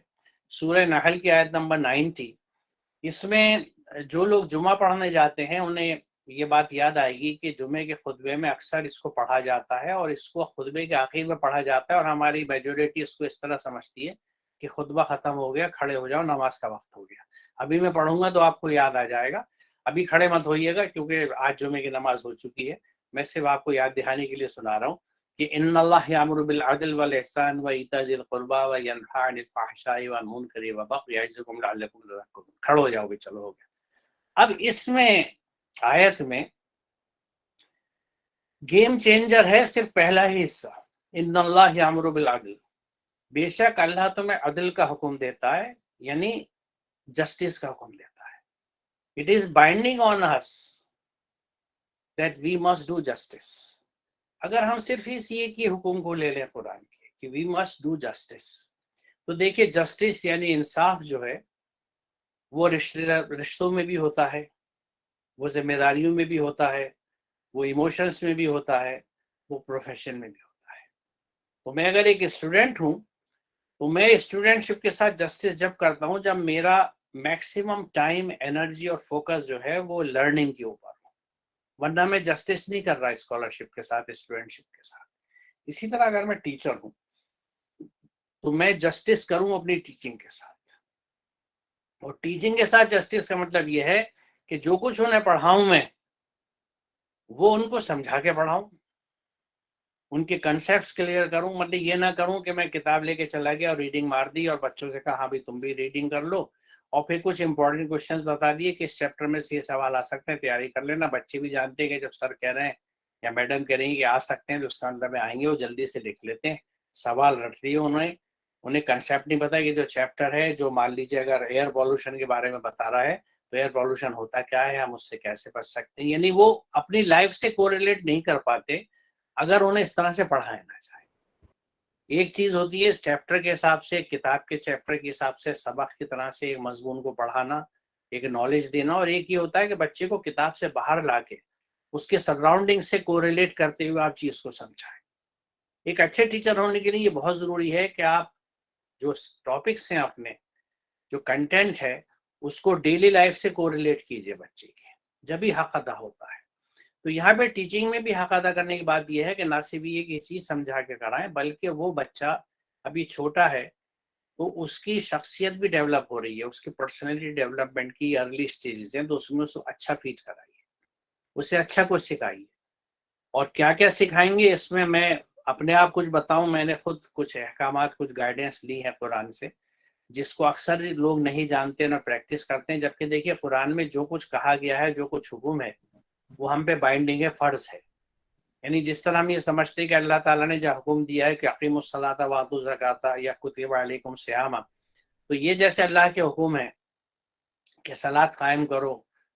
سورہ نحل کی آیت نمبر 90. اس میں جو لوگ جمعہ پڑھنے جاتے ہیں انہیں یہ بات یاد آئے گی کہ جمعے کے خطبے میں اکثر اس کو پڑھا جاتا ہے اور اس کو خطبے کے آخر میں پڑھا جاتا ہے، اور ہماری میجورٹی اس کو اس طرح سمجھتی ہے کہ خطبہ ختم ہو گیا، کھڑے ہو جاؤ، نماز کا وقت ہو گیا. ابھی میں پڑھوں گا تو آپ کو یاد آ جائے گا، ابھی کھڑے مت ہوئیے گا کیونکہ آج جمعے کی نماز ہو چکی ہے. میں صرف آپ کو یاد دہانی کے لیے سنا رہا ہوں کہ ان اللہ یامر بالعدل والاحسان وایتاء ذی القربى وینھا عن الفحشاء والمنکر والبغی یعظکم لعلکم تذکرون. کھڑے ہو جاؤ بھی، چلو ہو گیا. اب اس میں آیت میں گیم چینجر ہے صرف پہلا ہی حصہ، ان اللہ یامر بالعدل. بے شک اللہ تمہیں عدل کا حکم دیتا ہے، یعنی جسٹس کا حکم دیتا ہے. It is binding on us that we must do justice. اگر ہم صرف اس ایک ہی حکم کو لے لیں قرآن کے کہ we must do justice، تو دیکھیں جسٹس یعنی انصاف جو ہے وہ رشتوں میں بھی ہوتا ہے، وہ ذمہ داریوں میں بھی ہوتا ہے، وہ ایموشنز میں بھی ہوتا ہے، وہ پروفیشن میں بھی ہوتا ہے. تو میں اگر ایک اسٹوڈنٹ ہوں تو میں اسٹوڈنٹ شپ کے ساتھ جسٹس جب کرتا ہوں جب میرا میکسیمم ٹائم، انرجی اور فوکس جو ہے وہ لرننگ کے اوپر ہو، ورنہ میں جسٹس نہیں کر رہا اسکالرشپ کے ساتھ، اسٹوڈنٹ شپ کے ساتھ. اسی طرح اگر میں ٹیچر ہوں تو میں جسٹس کروں اپنی ٹیچنگ کے ساتھ. اور ٹیچنگ کے ساتھ جسٹس کا مطلب یہ ہے کہ جو کچھ انہیں پڑھاؤں میں وہ ان کو سمجھا کے پڑھاؤں، ان کے کنسیپٹس کلیئر کروں. مطلب یہ نہ کروں کہ میں کتاب لے کے چلا گیا اور ریڈنگ مار دی اور بچوں سے کہا ہاں بھی تم بھی ریڈنگ کر لو، اور پھر کچھ امپورٹنٹ کوشچنز بتا دیے کہ اس چیپٹر میں سے یہ سوال آ سکتے ہیں، تیاری کر لینا. بچے بھی جانتے ہیں کہ جب سر کہہ رہے ہیں یا میڈم کہہ رہی ہیں کہ آ سکتے ہیں تو اس کا مطلب میں آئیں گے، وہ جلدی سے لکھ لیتے ہیں. سوال رٹ لیے انہیں کنسیپٹ نہیں پتا کہ جو چیپٹر ہے، جو مان لیجیے اگر ایئر پولوشن کے بارے میں بتا رہا ہے تو ایئر پولوشن ہوتا کیا ہے، ہم اس سے کیسے بچ سکتے ہیں. یعنی وہ اپنی لائف سے کوریلیٹ نہیں کر پاتے اگر انہیں اس طرح سے پڑھایا نہ جائے. ایک چیز ہوتی ہے چیپٹر کے حساب سے، کتاب کے چیپٹر کے حساب سے سبق کی طرح سے ایک مضمون کو پڑھانا، ایک نالج دینا، اور ایک یہ ہوتا ہے کہ بچے کو کتاب سے باہر لا کے اس کے سراؤنڈنگ سے کوریلیٹ کرتے ہوئے آپ چیز کو سمجھائیں. ایک اچھے ٹیچر ہونے کے لیے یہ بہت ضروری ہے کہ آپ جو ٹاپکس ہیں، اپنے جو کنٹینٹ ہے، اس کو ڈیلی لائف سے کوریلیٹ کیجئے بچے کے، جب ہی حق ادا ہوتا ہے. تو یہاں پہ ٹیچنگ میں بھی حق ادا کرنے کی بات یہ ہے کہ نہ صرف یہ کہ چیز سمجھا کے کرائیں، بلکہ وہ بچہ ابھی چھوٹا ہے تو اس کی شخصیت بھی ڈیولپ ہو رہی ہے، اس کی پرسنالٹی ڈیولپمنٹ کی ارلی سٹیجز ہیں، تو اس میں اسے اچھا فیڈ کرائیے، اسے اچھا کچھ سکھائیے. اور کیا کیا سکھائیں گے اس میں اپنے آپ کچھ بتاؤں. میں نے خود کچھ احکامات، کچھ گائیڈنس لی ہے قرآن سے، جس کو اکثر لوگ نہیں جانتے، نہ پریکٹس کرتے ہیں. جبکہ دیکھیے قرآن میں جو کچھ کہا گیا ہے، جو کچھ حکم ہے، وہ ہم پہ بائنڈنگ ہے، فرض ہے. یعنی جس طرح ہم یہ سمجھتے ہیں کہ اللہ تعالیٰ نے جو حکم دیا ہے کہ اقیموا الصلاۃ وآتوا الزکاۃ یا کتب علیکم الصیام، تو یہ جیسے اللہ کے حکم ہے کہ صلاۃ قائم کرو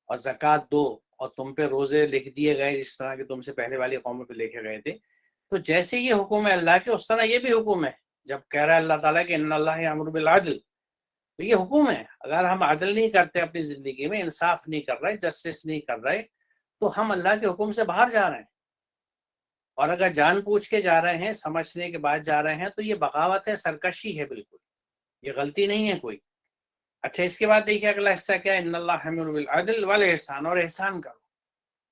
اور زکوٰۃ دو، اور تم پہ روزے لکھ دیے گئے جس طرح کہ تم سے پہلے والی قوموں پہ لکھے گئے تھے، تو جیسے یہ حکم ہے اللہ کے، اس طرح یہ بھی حکم ہے. جب کہہ رہا ہے اللہ تعالیٰ کہ ان اللہ یامر بالعدل، تو یہ حکم ہے. اگر ہم عدل نہیں کرتے اپنی زندگی میں، انصاف نہیں کر رہے، جسٹس نہیں کر رہے، تو ہم اللہ کے حکم سے باہر جا رہے ہیں. اور اگر جان پوچھ کے جا رہے ہیں، سمجھنے کے بعد جا رہے ہیں، تو یہ بغاوت ہے، سرکشی ہے، بالکل یہ غلطی نہیں ہے کوئی۔ اچھا، اس کے بعد دیکھیے اگلا حصہ کیا ہے، ان اللہ حمل بالعدل والاحسان، اور احسان کرو۔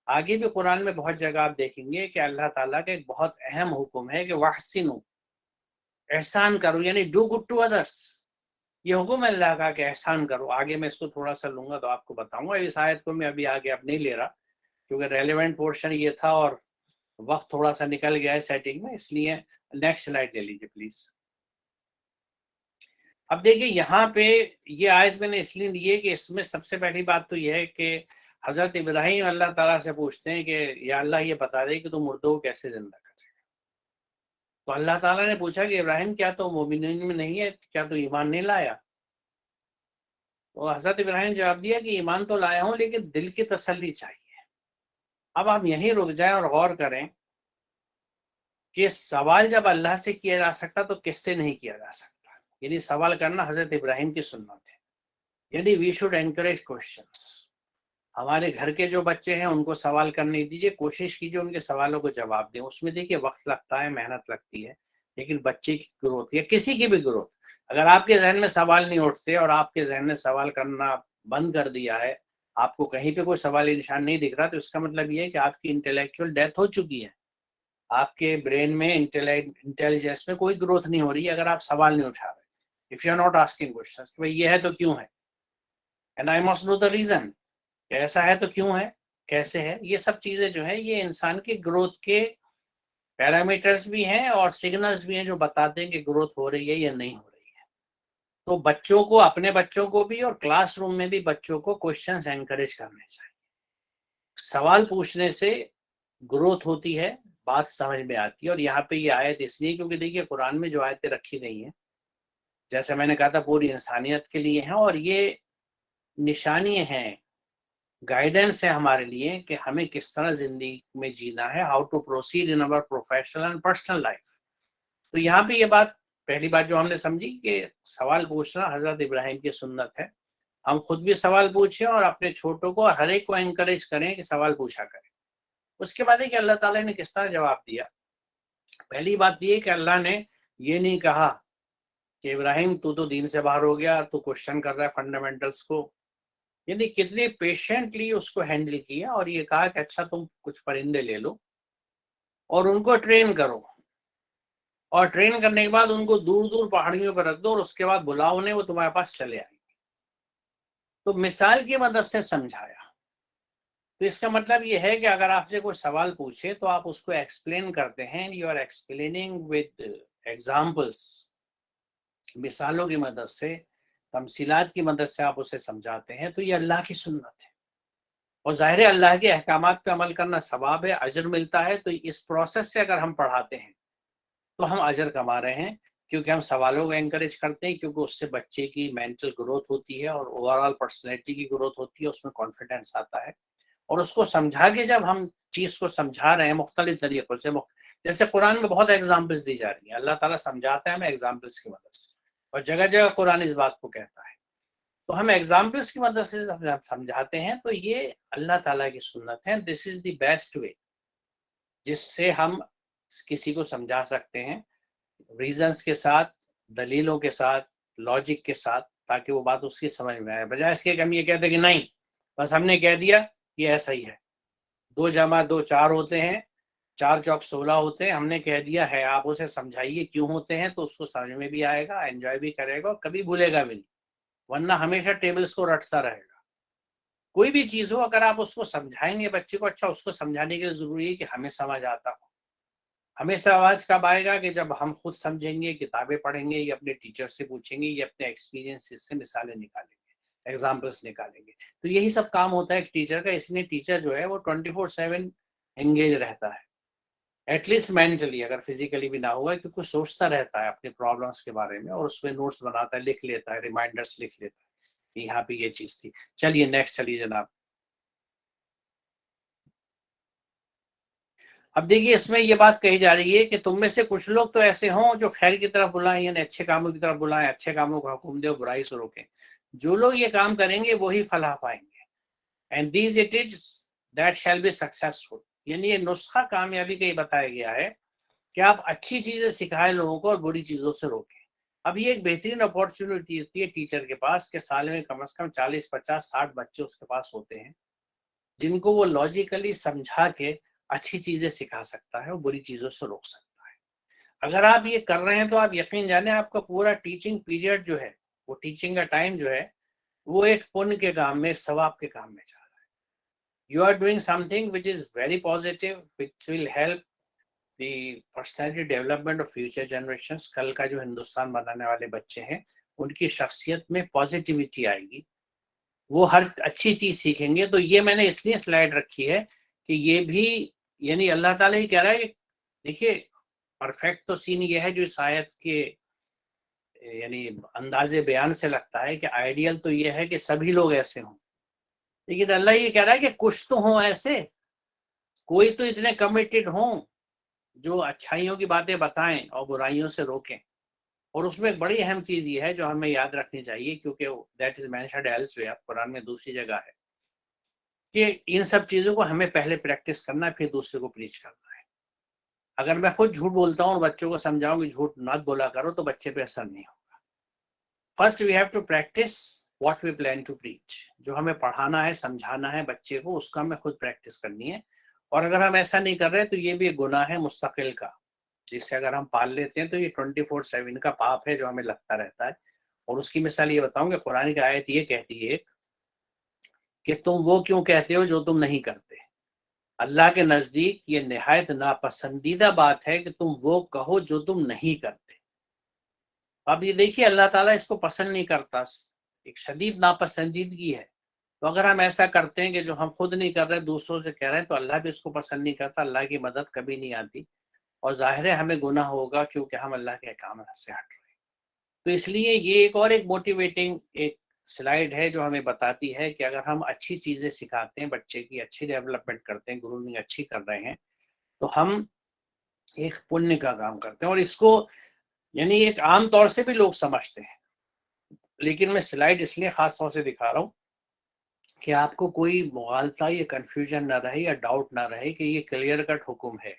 آگے بھی قرآن میں بہت جگہ آپ دیکھیں گے کہ اللہ تعالیٰ کا ایک بہت اہم حکم ہے کہ وَاحْسِنُوا، احسان کرو، یعنی ڈو گڈ ٹو ادرس۔ یہ حکم ہے اللہ کا کہ احسان کرو۔ آگے میں اس کو تھوڑا سا لوں گا تو آپ کو بتاؤں گا، اس آیت کو میں ابھی آگے اب نہیں لے رہا کیونکہ ریلیونٹ پورشن یہ تھا اور وقت تھوڑا سا نکل گیا ہے سیٹنگ میں، اس لیے نیکسٹ سلائیڈ لے لیجیے پلیز۔ اب دیکھیے یہاں پہ یہ آیت میں نے اس لیے لی ہے کہ اس میں سب سے پہلی بات تو یہ ہے کہ حضرت ابراہیم اللہ تعالیٰ سے پوچھتے ہیں کہ یا اللہ یہ بتا دے کہ تو مردوں کو کیسے زندہ کرے گا۔ تو اللہ تعالیٰ نے پوچھا کہ ابراہیم کیا تو مومنین میں نہیں ہے، کیا تو ایمان نہیں لایا؟ تو حضرت ابراہیم جواب دیا کہ ایمان تو لایا ہوں لیکن دل کی تسلی چاہیے۔ اب آپ یہیں رک جائیں اور غور کریں کہ سوال جب اللہ سے کیا جا سکتا تو کس سے نہیں کیا جا سکتا؟ یعنی سوال کرنا حضرت ابراہیم کی سنت ہے، یعنی وی شوڈ انکریج کوشچنس۔ ہمارے گھر کے جو بچے ہیں ان کو سوال کرنے دیجیے، کوشش کیجیے ان کے سوالوں کو جواب دیں۔ اس میں دیکھیے وقت لگتا ہے، محنت لگتی ہے، لیکن بچے کی گروتھ یا کسی کی بھی گروتھ، اگر آپ کے ذہن میں سوال نہیں اٹھتے اور آپ کے ذہن نے سوال کرنا بند کر دیا ہے، آپ کو کہیں پہ کوئی سوالی نشان نہیں دکھ رہا، تو اس کا مطلب یہ ہے کہ آپ کی انٹلیکچوئل ڈیتھ ہو چکی ہے، آپ کے برین میں انٹیلیجنس میں کوئی گروتھ نہیں ہو رہی ہے اگر آپ سوال نہیں اٹھا رہے۔ If you are not asking questions کہ بھئی یہ ہے تو کیوں ہے، and I must know the reason، ایسا ہے تو کیوں ہے، کیسے ہے، یہ سب چیزیں جو ہیں یہ انسان کی گروتھ کے پیرامیٹرز بھی ہیں اور سگنلز بھی ہیں جو بتاتے ہیں کہ گروتھ ہو رہی ہے یا نہیں ہو رہی ہے۔ تو بچوں کو، اپنے بچوں کو بھی اور کلاس روم میں بھی بچوں کو کوشچنز انکریج کرنے چاہیے۔ سوال پوچھنے سے گروتھ ہوتی ہے، بات سمجھ میں آتی ہے۔ اور یہاں پہ یہ آیت اس لیے کیونکہ دیکھیے قرآن میں جو آیتیں رکھی گئی ہیں جیسے میں نے کہا تھا پوری انسانیت کے لیے ہیں، اور یہ نشانی ہیں، گائیڈنس ہے ہمارے لیے کہ ہمیں کس طرح زندگی میں جینا ہے، ہاؤ ٹو پروسیڈ ان اور پروفیشنل اینڈ پرسنل لائف۔ تو یہاں پہ یہ بات، پہلی بات جو ہم نے سمجھی کہ سوال پوچھنا حضرت ابراہیم کی سنت ہے، ہم خود بھی سوال پوچھیں اور اپنے چھوٹوں کو اور ہر ایک کو انکریج کریں کہ سوال پوچھا کریں۔ اس کے بعد ہے کہ اللہ تعالیٰ نے کس طرح جواب دیا۔ پہلی بات یہ کہ اللہ نے یہ نہیں کہا کہ ابراہیم تو دین سے باہر ہو گیا، تو کوشچن کر رہا ہے فنڈامنٹلز کو، یعنی کتنی پیشنٹلی اس کو ہینڈل کیا اور یہ کہا کہ اچھا تم کچھ پرندے لے لو اور ان کو ٹرین کرو، اور ٹرین کرنے کے بعد ان کو دور دور پہاڑیوں پر رکھ دو اور اس کے بعد بلاؤ انہیں، وہ تمہارے پاس چلے آئیں گے۔ تو مثال کی مدد سے سمجھایا۔ تو اس کا مطلب یہ ہے کہ اگر آپ سے کوئی سوال پوچھے تو آپ اس کو ایکسپلین کرتے ہیں، you are explaining with examples, مثالوں کی مدد سے، تمثیلات کی مدد سے آپ اسے سمجھاتے ہیں۔ تو یہ اللہ کی سنت ہے، اور ظاہر اللہ کے احکامات پہ عمل کرنا ثواب ہے، اجر ملتا ہے۔ تو اس پروسیس سے اگر ہم پڑھاتے ہیں تو ہم اجر کما رہے ہیں، کیونکہ ہم سوالوں کو انکریج کرتے ہیں، کیونکہ اس سے بچے کی مینٹل گروتھ ہوتی ہے اور اوور آل پرسنالٹی کی گروتھ ہوتی ہے، اس میں کانفیڈنس آتا ہے۔ اور اس کو سمجھا کے جب ہم چیز کو سمجھا رہے ہیں مختلف طریقوں سے، جیسے قرآن میں بہت ایگزامپلس دی جا رہی ہیں، اللہ تعالیٰ سمجھاتا ہے ہمیں ایگزامپلس کی مدد سے، اور جگہ جگہ قرآن اس بات کو کہتا ہے۔ تو ہم ایگزامپلس کی مدد سے سمجھاتے ہیں، تو یہ اللہ تعالیٰ کی سنت ہے۔ This is the best way جس سے ہم کسی کو سمجھا سکتے ہیں، ریزنس کے ساتھ، دلیلوں کے ساتھ، لاجک کے ساتھ، تاکہ وہ بات اس کی سمجھ میں آئے، بجائے اس کے کہ ہم یہ کہتے ہیں کہ نہیں بس ہم نے کہہ دیا یہ ایسا ہی ہے، 2 جمع 2 4 ہوتے ہیں، 4 چوک 16 ہوتے ہیں، ہم نے کہہ دیا ہے، آپ اسے سمجھائیے کیوں ہوتے ہیں، تو اس کو سمجھ میں بھی آئے گا، انجوائے بھی کرے گا، اور کبھی بھولے گا بھی نہیں، ورنہ ہمیشہ ٹیبلز کو رٹتا رہے گا۔ کوئی بھی چیز ہو اگر آپ اس کو سمجھائیں گے بچے کو، اچھا اس کو سمجھانے کے لیے ضروری ہے کہ ہمیں سمجھ آتا ہو۔ ہمیں سمجھ کب آئے گا کہ جب ہم خود سمجھیں گے، کتابیں پڑھیں گے، یا اپنے ٹیچر سے پوچھیں گے، یا اپنے ایکسپیرینس سے مثالیں نکالیں گے، ایگزامپلس نکالیں گے۔ تو یہی سب کام ہوتا ہے ایک ٹیچر کا، اس لیے ٹیچر جو ہے وہ 24/7 انگیج رہتا ہے، ایٹ لیسٹ مینٹلی، اگر فزیکلی بھی نہ ہوا، کیونکہ سوچتا رہتا ہے اپنے پرابلمس کے بارے میں، اور اس میں نوٹس بناتا ہے، لکھ لیتا ہے، ریمائنڈرس لکھ لیتا ہے کہ یہاں پہ یہ چیز تھی۔ چلیے نیکسٹ چلیے جناب۔ اب دیکھیے اس میں یہ بات کہی جا رہی ہے کہ تم میں سے کچھ لوگ تو ایسے ہوں جو خیر کی طرف بلائیں، یعنی اچھے کاموں کی طرف بلائیں، اچھے کاموں کو حکم دے اور برائی سے روکیں۔ جو لوگ یہ کام کریں گے وہی فلاح پائیں گے۔ And these it is that shall be successful، یعنی یہ نسخہ کامیابی کا یہ بتایا گیا ہے کہ آپ اچھی چیزیں سکھائیں لوگوں کو اور بری چیزوں سے روکیں. اب یہ ایک بہترین اپورچونٹی ہوتی ہے ٹیچر کے پاس کہ سال میں کم از کم 40 50 60 بچے اس کے پاس ہوتے ہیں جن کو وہ لاجیکلی سمجھا کے اچھی چیزیں سکھا سکتا ہے اور بری چیزوں سے روک سکتا ہے. اگر آپ یہ کر رہے ہیں تو آپ یقین جانیں آپ کا پورا ٹیچنگ پیریڈ جو ہے، وہ ٹیچنگ کا ٹائم جو ہے، وہ ایک پن کے کام میں، ایک ثواب کے کام میں جا رہا ہے. You are doing something which is very positive, which will help the personality development of future generations. کل کا جو ہندوستان بنانے والے بچے ہیں ان کی شخصیت میں پازیٹیوٹی آئے گی، وہ ہر اچھی چیز سیکھیں گے. تو یہ میں نے اس لیے سلائیڈ رکھی ہے کہ یہ بھی یعنی اللہ تعالیٰ ہی کہہ رہا ہے کہ دیکھیے پرفیکٹ تو سین یہ ہے جو اس آیت کے یعنی انداز بیان سے لگتا ہے کہ آئیڈیل تو یہ ہے کہ سبھی لوگ ایسے ہوں، لیکن اللہ یہ کہہ رہا ہے کہ کچھ تو ہوں ایسے، کوئی تو اتنے کمیٹڈ ہوں جو اچھائیوں کی باتیں بتائیں اور برائیوں سے روکیں. اور اس میں ایک بڑی اہم چیز یہ ہے جو ہمیں یاد رکھنی چاہیے، کیونکہ دیٹ از مینشنڈ ایلسویئر، قرآن میں دوسری جگہ ہے، کہ ان سب چیزوں کو ہمیں پہلے پریکٹس کرنا پھر دوسرے کو پریچ کرنا ہے. اگر میں خود جھوٹ بولتا ہوں اور بچوں کو سمجھاؤں کہ جھوٹ نہ بولا کرو تو بچے پہ اثر نہیں ہوگا. First we have to practise what we plan to preach. جو ہمیں پڑھانا ہے، سمجھانا ہے بچے کو، اس کا ہمیں خود پریکٹس کرنی ہے. اور اگر ہم ایسا نہیں کر رہے تو یہ بھی ایک گناہ ہے مستقل کا، جس سے اگر ہم پال لیتے ہیں تو یہ 24/7 کا پاپ ہے جو ہمیں لگتا رہتا ہے. اور اس کی مثال یہ بتاؤں کہ قرآن کی آیت یہ کہتی ہے کہ تم وہ کیوں کہتے ہو جو تم نہیں کرتے. اللہ کے نزدیک یہ نہایت ناپسندیدہ بات ہے کہ تم وہ کہو جو تم نہیں کرتے. اب یہ دیکھیے اللہ تعالیٰ اس کو پسند نہیں کرتا، ایک شدید ناپسندیدگی ہے. تو اگر ہم ایسا کرتے ہیں کہ جو ہم خود نہیں کر رہے دوسروں سے کہہ رہے ہیں تو اللہ بھی اس کو پسند نہیں کرتا، اللہ کی مدد کبھی نہیں آتی، اور ظاہر ہے ہمیں گناہ ہوگا کیونکہ ہم اللہ کے احکام سے ہٹ رہے ہیں. تو اس لیے یہ ایک اور ایک موٹیویٹنگ ایک سلائیڈ ہے جو ہمیں بتاتی ہے کہ اگر ہم اچھی چیزیں سکھاتے ہیں، بچے کی اچھی ڈیولپمنٹ کرتے ہیں، گرومنگ اچھی کر رہے ہیں، تو ہم ایک پنیہ کا کام کرتے ہیں. اور اس کو یعنی ایک عام طور سے بھی لوگ سمجھتے ہیں، لیکن میں سلائیڈ اس لیے خاص طور سے دکھا رہا ہوں کہ آپ کو کوئی مغالطہ یا کنفیوژن نہ رہے یا ڈاؤٹ نہ رہے کہ یہ کلیئر کٹ حکم ہے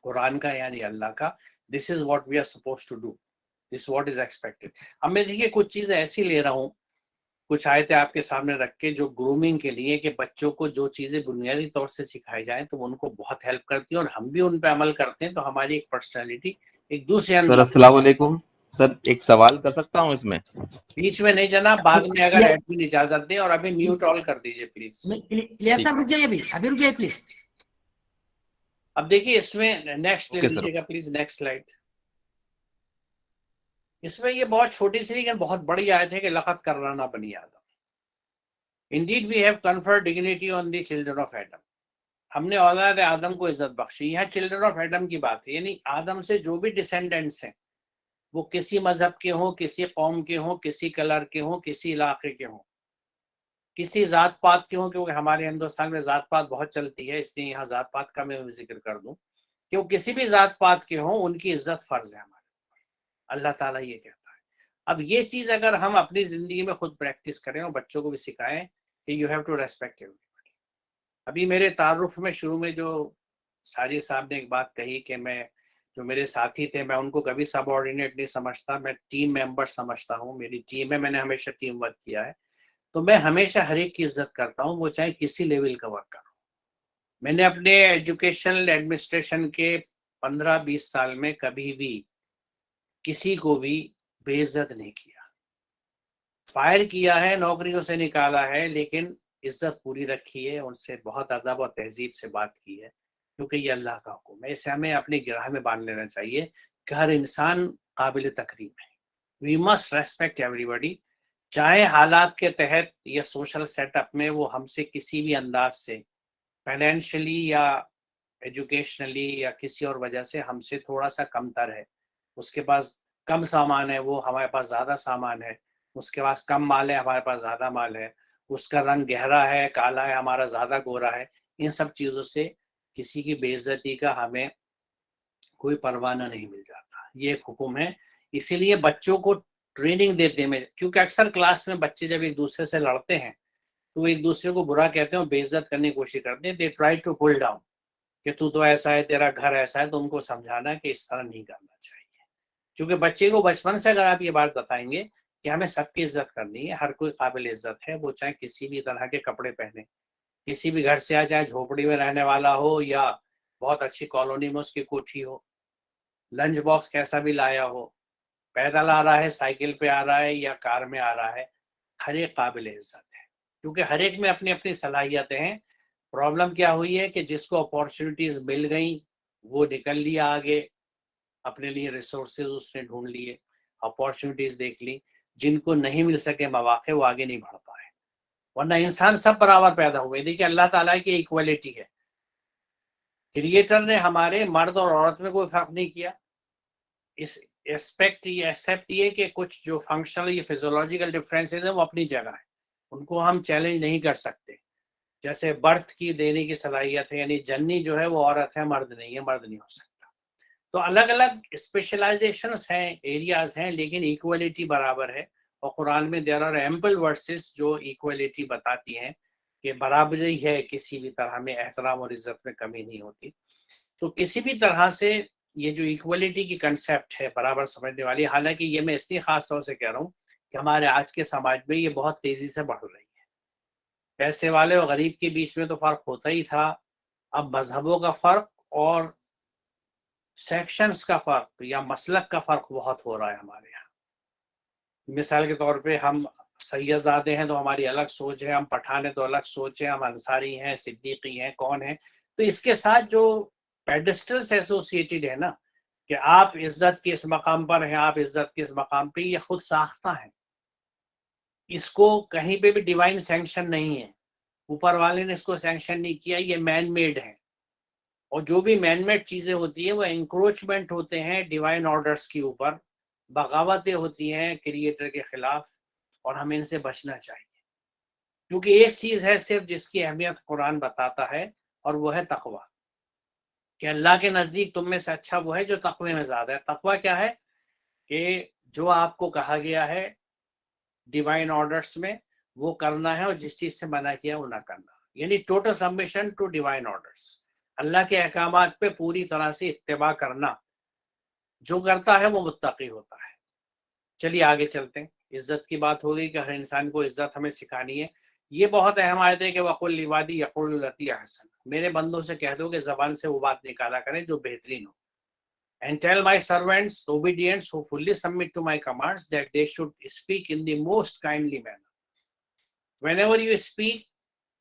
قرآن کا یعنی اللہ کا. This is what we are suppose to do, this what is expected. اب میں دیکھیے کچھ چیزیں ایسی لے رہا ہوں، کچھ آیتیں آپ کے سامنے رکھ کے جو گرومنگ کے لیے کہ بچوں کو جو چیزیں بنیادی طور سے سکھائی جائیں تو ان کو بہت ہیلپ کرتی ہیں اور ہم بھی ان پہ عمل کرتے ہیں، تو ہماری ایک پرسنالٹی ایک دوسرے
سر السلام علیکم. سر ایک سوال کر سکتا ہوں اس میں؟
بیچ میں نہیں جناب، بعد میں اگر ایڈمن اجازت دیں. اور ابھی میوٹ آل کر دیجیے پلیز.
رک جائیے ابھی رک جائیے پلیز.
اب دیکھیے اس میں نیکسٹ لے
Okay, sir.
لیجیے گا پلیز، نیکسٹ سلائیڈ. اس میں یہ بہت چھوٹی سی لیکن بہت بڑی آیت ہے کہ لقد کرمنا بنی آدم. Indeed we have conferred dignity on the children of Adam. ہم نے اولاد آدم کو عزت بخشی. یہاں چلڈرن آف ایڈم کی بات ہے، یعنی آدم سے جو بھی ڈسینڈنٹس ہیں، وہ کسی مذہب کے ہوں، کسی قوم کے ہوں، کسی کلر کے ہوں، کسی علاقے کے ہوں، کسی ذات پات کے ہوں، کیونکہ ہمارے ہندوستان میں ذات پات بہت چلتی ہے، اس لیے یہاں ذات پات کا میں ذکر کر دوں کہ وہ کسی بھی ذات پات کے ہوں، ان کی عزت فرض ہے ہمارے اوپر. اللہ تعالیٰ یہ کہتا ہے. اب یہ چیز اگر ہم اپنی زندگی میں خود پریکٹس کریں اور بچوں کو بھی سکھائیں کہ you have to respect everybody. ابھی میرے تعارف میں شروع میں جو ساجد صاحب نے ایک بات کہی کہ میں جو میرے ساتھی تھے میں ان کو کبھی سب آرڈینیٹ نہیں سمجھتا، میں ٹیم ممبر سمجھتا ہوں. میری ٹیم ہے، میں نے ہمیشہ ٹیم ورک کیا ہے، تو میں ہمیشہ ہر ایک کی عزت کرتا ہوں، وہ چاہے کسی لیول کا ورک کرو. میں نے اپنے ایجوکیشنل ایڈمنسٹریشن کے 15-20 سال میں کبھی بھی کسی کو بھی بے عزت نہیں کیا. فائر کیا ہے، نوکریوں سے نکالا ہے، لیکن عزت پوری رکھی ہے، ان سے بہت ادب اور تہذیب سے بات کی ہے، کیونکہ یہ اللہ کا حکم ہے. اسے ہمیں اپنی گرہ میں باندھ لینا چاہیے کہ ہر انسان قابل تکریم ہے. وی مسٹ ریسپیکٹ ایوری بڈی، چاہے حالات کے تحت یا سوشل سیٹ اپ میں وہ ہم سے کسی بھی انداز سے فائنینشلی یا ایجوکیشنلی یا کسی اور وجہ سے ہم سے تھوڑا سا کم تر ہے. اس کے پاس کم سامان ہے، وہ ہمارے پاس زیادہ سامان ہے. اس کے پاس کم مال ہے، ہمارے پاس زیادہ مال ہے. اس کا رنگ گہرا ہے، کالا ہے، ہمارا زیادہ گورا ہے. ان سب چیزوں سے کسی کی بے عزتی کا ہمیں کوئی پروانہ نہیں مل جاتا. یہ ایک حکم ہے. اسی لیے بچوں کو ٹریننگ دیتے ہیں، کیونکہ اکثر کلاس میں بچے جب ایک دوسرے سے لڑتے ہیں تو وہ ایک دوسرے کو برا کہتے ہیں اور بے عزت کرنے کی کوشش کرتے ہیں. They try to pull down کہ تو ایسا ہے, تیرا گھر ایسا ہے. تو ان کو سمجھانا ہے کہ اس طرح نہیں کرنا چاہیے, کیونکہ بچے کو بچپن سے اگر آپ یہ بات بتائیں گے کہ ہمیں سب کی عزت کرنی ہے, ہر کوئی قابل عزت ہے, وہ چاہے کسی بھی طرح کے کپڑے پہنے, کسی بھی گھر سے آئے, چاہے جھوپڑی میں رہنے والا ہو یا بہت اچھی کالونی میں اس کی کوٹھی ہو, لنچ باکس کیسا بھی لایا ہو, پیدل آ رہا ہے, سائیکل پہ آ رہا ہے یا کار میں آ رہا ہے, ہر ایک قابل عزت ہے, کیونکہ ہر ایک میں اپنی اپنی صلاحیتیں ہیں. پرابلم کیا ہوئی ہے کہ جس کو اپارچونیٹیز مل گئیں وہ نکل لیا آگے, اپنے لیے ریسورسز اس نے ڈھونڈ لیے, اپارچونیٹیز دیکھ لی. جن کو نہیں مل سکے مواقع وہ آگے نہیں بڑھ پائے, ورنہ انسان سب برابر پیدا ہوئے. دیکھیے اللہ تعالیٰ کی ایکویلٹی ہے, کریٹر نے ہمارے مرد اور عورت میں کوئی فرق نہیں کیا. اس ایسپیکٹ یہ ایکسیپٹ یہ کہ کچھ جو فنکشنل یا فزیولوجیکل ڈفرینسز ہیں وہ اپنی جگہ ہیں, ان کو ہم چیلنج نہیں کر سکتے. جیسے برتھ کی دینے کی صلاحیت ہے, یعنی جننی جو ہے وہ عورت ہے, مرد نہیں ہے, مرد نہیں ہو سکتا. تو الگ الگ اسپیشلائزیشنس ہیں, ایریاز ہیں, لیکن ایکویلٹی برابر ہے. اور قرآن میں دیر آر ایمپل ورسز جو ایکویلٹی بتاتی ہیں کہ برابری ہے, کسی بھی طرح میں احترام اور عزت میں کمی نہیں ہوتی. تو کسی بھی طرح سے یہ جو ایکویلٹی کی کنسیپٹ ہے برابر سمجھنے والی, حالانکہ یہ میں اس لیے خاص طور سے کہہ رہا ہوں کہ ہمارے آج کے سماج میں یہ بہت تیزی سے بڑھ رہی ہے. پیسے والے اور غریب کے بیچ میں تو فرق ہوتا ہی تھا, اب مذہبوں کا فرق اور سیکشنز کا فرق یا مسلک کا فرق بہت ہو رہا ہے ہمارے یہاں. مثال کے طور پہ ہم سید زادے ہیں تو ہماری الگ سوچ ہے, ہم پٹھان ہیں تو الگ سوچ ہے, ہم انصاری ہیں, صدیقی ہیں, کون ہیں. تو اس کے ساتھ جو پیڈسٹل سے ایسوسیٹڈ ہے نا کہ آپ عزت کے اس مقام پر ہیں, آپ عزت کے اس مقام پہ, یہ خود ساختہ ہے. اس کو کہیں پہ بھی ڈیوائن سینکشن نہیں ہے, اوپر والے نے اس کو سینکشن نہیں کیا, یہ مین میڈ ہے. اور جو بھی مین میڈ چیزیں ہوتی ہیں وہ انکروچمنٹ ہوتے ہیں ڈیوائن آرڈرز کے اوپر, بغاوتیں ہوتی ہیں کریٹر کے خلاف, اور ہمیں ان سے بچنا چاہیے. کیونکہ ایک چیز ہے صرف جس کی اہمیت قرآن بتاتا ہے, اور وہ ہے تقوی, کہ اللہ کے نزدیک تم میں سے اچھا وہ ہے جو تقوی میں زیادہ ہے. تقوی کیا ہے کہ جو آپ کو کہا گیا ہے ڈیوائن آرڈرز میں وہ کرنا ہے, اور جس چیز سے منع کیا وہ نہ کرنا, یعنی total submission to divine orders, اللہ کے احکامات پہ پوری طرح سے اتباع کرنا. جو کرتا ہے وہ متقی ہوتا ہے. چلیے آگے چلتے ہیں. عزت کی بات ہو گئی کہ ہر انسان کو عزت ہمیں سکھانی ہے. یہ بہت اہم آیت ہے کہ وَقُلْ لِعِبَادِي يَقُولُوا الَّتِي أَحْسَنُ, میرے بندوں سے کہہ دو کہ زبان سے وہ بات نکالا کریں جو بہترین ہو. And tell my servants, obedients who fully submit to my commands, that they should speak in the most kindly manner. Whenever you speak,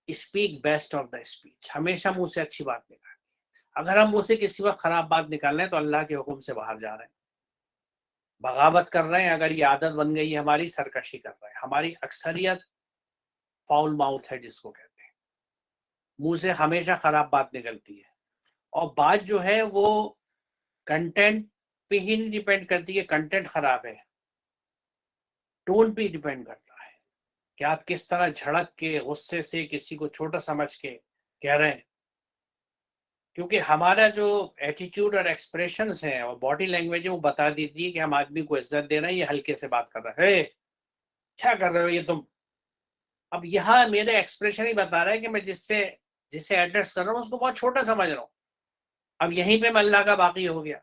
speak best of the speech. ہمیشہ منہ سے اچھی بات نکالیں. اگر ہم منہ سے کسی وقت خراب بات نکال رہے ہیں تو اللہ کے حکم سے باہر جا رہے ہیں, بغاوت کر رہے ہیں. اگر یہ عادت بن گئی ہے ہماری, سرکشی کر رہے ہیں. ہماری اکثریت فاؤل ماؤتھ ہے جس کو کہتے ہیں, منہ سے ہمیشہ خراب بات نکلتی ہے. اور بات جو ہے وہ کنٹینٹ پہ ہی نہیں ڈیپینڈ کرتی ہے, کنٹینٹ خراب ہے, ٹون پہ ڈیپینڈ کرتا ہے کہ آپ کس طرح جھڑک کے غصے سے کسی کو چھوٹا سمجھ کے کہہ رہے ہیں. کیونکہ ہمارا جو ایٹیٹیوڈ اور ایکسپریشنز ہیں اور باڈی لینگویج ہے وہ بتا دیتی ہے کہ ہم آدمی کو عزت دے رہے ہیں, یہ ہلکے سے بات کر رہا ہے, کیا کر رہے ہو یہ تم. اب یہاں میرے ایکسپریشن ہی بتا رہا ہے کہ میں جسے ایڈریس کر رہا ہوں اس کو بہت چھوٹا سمجھ رہا ہوں. اب یہیں پہ میں اللہ کا باقی ہو گیا,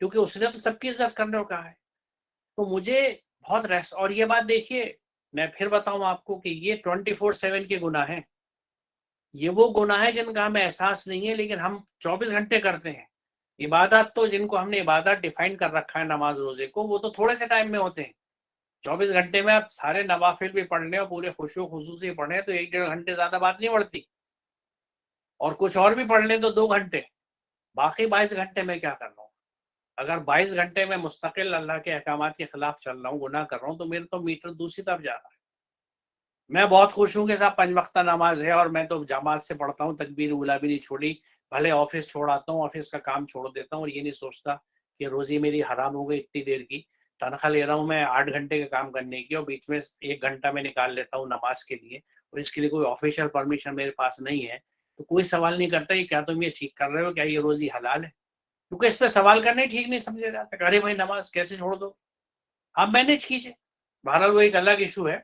کیونکہ اس نے تو سب کی عزت کرنے کو کہا ہے. تو مجھے بہت ریسٹ. اور یہ بات دیکھیے, میں پھر بتاؤں آپ کو کہ یہ 24/7 کے گناہ ہیں. یہ وہ گناہ ہیں جن کا ہمیں احساس نہیں ہے لیکن ہم 24 گھنٹے کرتے ہیں. عبادات تو جن کو ہم نے عبادات ڈیفائن کر رکھا ہے نماز روزے کو, وہ تو تھوڑے سے ٹائم میں ہوتے ہیں. 24 گھنٹے میں آپ سارے نوافل بھی پڑھ لیں اور پورے خشوع خضوع سے پڑھیں تو 1-1.5 گھنٹے زیادہ بات نہیں پڑتی, اور کچھ اور بھی پڑھ لیں تو 2 گھنٹے. باقی 22 گھنٹے میں کیا کر رہا ہوں؟ اگر 22 گھنٹے میں مستقل اللہ کے احکامات کے خلاف چل رہا ہوں, گناہ کر رہا ہوں, تو میرا تو میٹر دوسری طرف جا رہا ہے. میں بہت خوش ہوں کہ صاحب 5 وقتہ نماز ہے اور میں تو جماعت سے پڑھتا ہوں, تکبیر اولیٰ بھی نہیں چھوڑی, بھلے آفس چھوڑ آتا ہوں, آفس کا کام چھوڑ دیتا ہوں, اور یہ نہیں سوچتا کہ روزی میری حرام ہو گئی اتنی دیر کی. تنخواہ لے رہا ہوں میں 8 گھنٹے کا کام کرنے کی, اور بیچ میں 1 گھنٹہ میں نکال لیتا ہوں نماز کے لیے, اور اس کے لیے کوئی آفیشیل پرمیشن میرے پاس نہیں ہے. تو کوئی سوال نہیں کرتا کہ کیا تم یہ ٹھیک کر رہے ہو, کیا یہ روزی حلال ہے, کیونکہ اس پہ سوال کرنے ٹھیک نہیں سمجھا جاتا. ارے بھائی نماز کیسے چھوڑ دو, آپ مینیج کیجیے. بہرحال وہ ایک الگ ایشو ہے.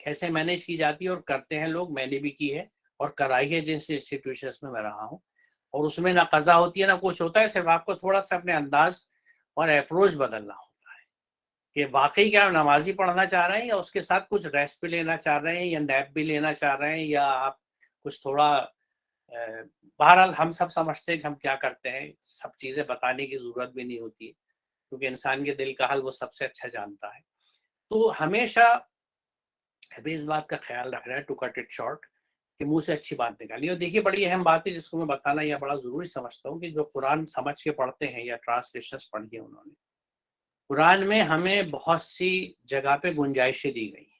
کیسے مینیج کی جاتی ہے اور کرتے ہیں لوگ. میں نے بھی کی ہے اور کرائی ہے جن سے انسٹیٹیوشنس میں رہا ہوں, اور اس میں نہ قضا ہوتی ہے نہ کچھ ہوتا ہے, صرف آپ کو تھوڑا سا اپنے انداز اور اپروچ بدلنا ہوتا ہے کہ واقعی کیا نمازی پڑھنا چاہ رہے ہیں یا اس کے ساتھ کچھ ریسٹ بھی لینا چاہ رہے ہیں یا نیپ بھی لینا چاہ رہے ہیں, یا آپ کچھ تھوڑا بہرحال ہم سب سمجھتے ہیں کہ ہم کیا کرتے ہیں, سب چیزیں بتانے کی ضرورت بھی نہیں ہوتی ہے کیونکہ انسان کے دل کا حال وہ سب سے اچھا جانتا ہے. تو ہمیشہ ابھی اس بات کا خیال رکھ رہا ہے ٹو کٹ اٹ شارٹ کہ منہ سے اچھی بات نکالی. اور دیکھیے بڑی اہم بات ہے جس کو میں بتانا یا بڑا ضروری سمجھتا ہوں کہ جو قرآن سمجھ کے پڑھتے ہیں یا ٹرانسلیشنس پڑھی ہیں انہوں نے, قرآن میں ہمیں بہت سی جگہ پہ گنجائشیں دی گئی ہیں.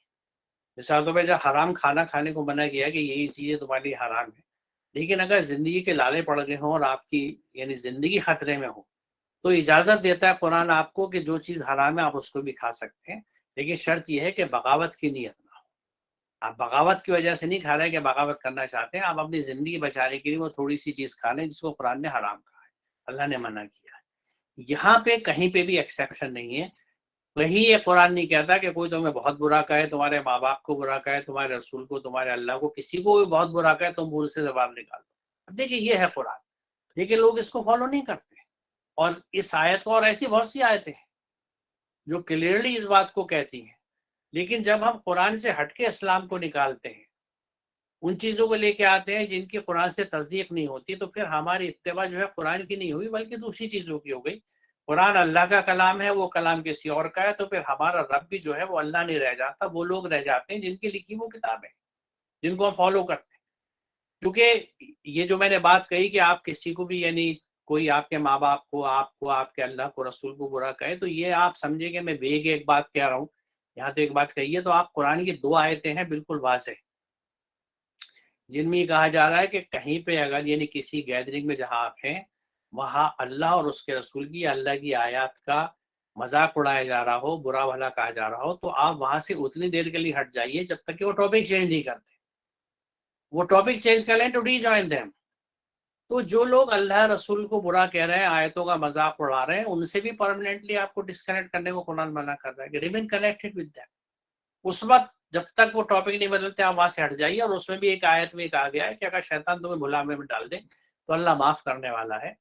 مثال طور پہ جب حرام کھانا کھانے کو منع کیا کہ یہی چیزیں تمہارے لیے حرام ہے, لیکن اگر زندگی کے لالے پڑ گئے ہوں اور آپ کی یعنی زندگی خطرے میں ہو تو اجازت دیتا ہے قرآن آپ کو کہ جو چیز حرام ہے آپ اس کو بھی کھا سکتے ہیں, لیکن شرط یہ ہے کہ بغاوت کی نیت نہ ہو. آپ بغاوت کی وجہ سے نہیں کھا رہے کہ بغاوت کرنا چاہتے ہیں, آپ اپنی زندگی بچانے کے لیے وہ تھوڑی سی چیز کھا لیں جس کو قرآن نے حرام کہا ہے, اللہ نے منع کیا ہے. یہاں پہ کہیں پہ بھی ایکسیپشن نہیں ہے. وہی یہ قرآن نہیں کہتا کہ کوئی تمہیں بہت برا کہے, تمہارے ماں باپ کو برا کہے, تمہارے رسول کو, تمہارے اللہ کو, کسی کو بھی بہت برا کہے تم منہ سے زبان نکال دو. اب دیکھیے یہ ہے قرآن, لیکن لوگ اس کو فالو نہیں کرتے. اور اس آیت کو اور ایسی بہت سی آیتیں ہیں جو کلیئرلی اس بات کو کہتی ہیں, لیکن جب ہم قرآن سے ہٹ کے اسلام کو نکالتے ہیں, ان چیزوں کو لے کے آتے ہیں جن کی قرآن سے تصدیق نہیں ہوتی, تو پھر ہماری اتباع جو ہے قرآن کی نہیں ہوئی بلکہ دوسری چیزوں کی ہو گئی. قرآن اللہ کا کلام ہے, وہ کلام کسی اور کا ہے, تو پھر ہمارا رب بھی جو ہے وہ اللہ نہیں رہ جاتا, وہ لوگ رہ جاتے ہیں جن کی لکھی وہ کتابیں جن کو ہم فالو کرتے ہیں. کیونکہ یہ جو میں نے بات کہی کہ آپ کسی کو بھی یعنی کوئی آپ کے ماں باپ کو, آپ کے اللہ کو, رسول کو برا کہے, تو یہ آپ سمجھیں کہ میں ویگ ایک بات کہہ رہا ہوں. یہاں تو ایک بات کہی ہے, تو آپ قرآن کی 2 آیتیں ہیں بالکل واضح جن میں یہ کہا جا رہا ہے کہ کہیں پہ اگر یعنی کسی گیدرنگ میں جہاں آپ ہیں وہاں اللہ اور اس کے رسول کی, اللہ کی آیات کا مذاق اڑایا جا رہا ہو, برا بھلا کہا جا رہا ہو, تو آپ وہاں سے اتنی دیر کے لیے ہٹ جائیے جب تک کہ وہ ٹاپک چینج نہیں کرتے. وہ ٹاپک چینج کر لیں ٹو ری جوائن دیم. تو جو لوگ اللہ رسول کو برا کہہ رہے ہیں, آیتوں کا مذاق اڑا رہے ہیں, ان سے بھی پرماننٹلی آپ کو ڈسکنیکٹ کرنے کو قرآن منع کر رہا ہے کہ ریمین کنیکٹڈ ود دیم. اس وقت جب تک وہ ٹاپک نہیں بدلتے آپ وہاں سے ہٹ جائیے. اور اس میں بھی ایک آیت میں کہا گیا ہے کہ اگر شیطان تمہیں بھلانے میں ڈال دے تو اللہ معاف کرنے والا ہے,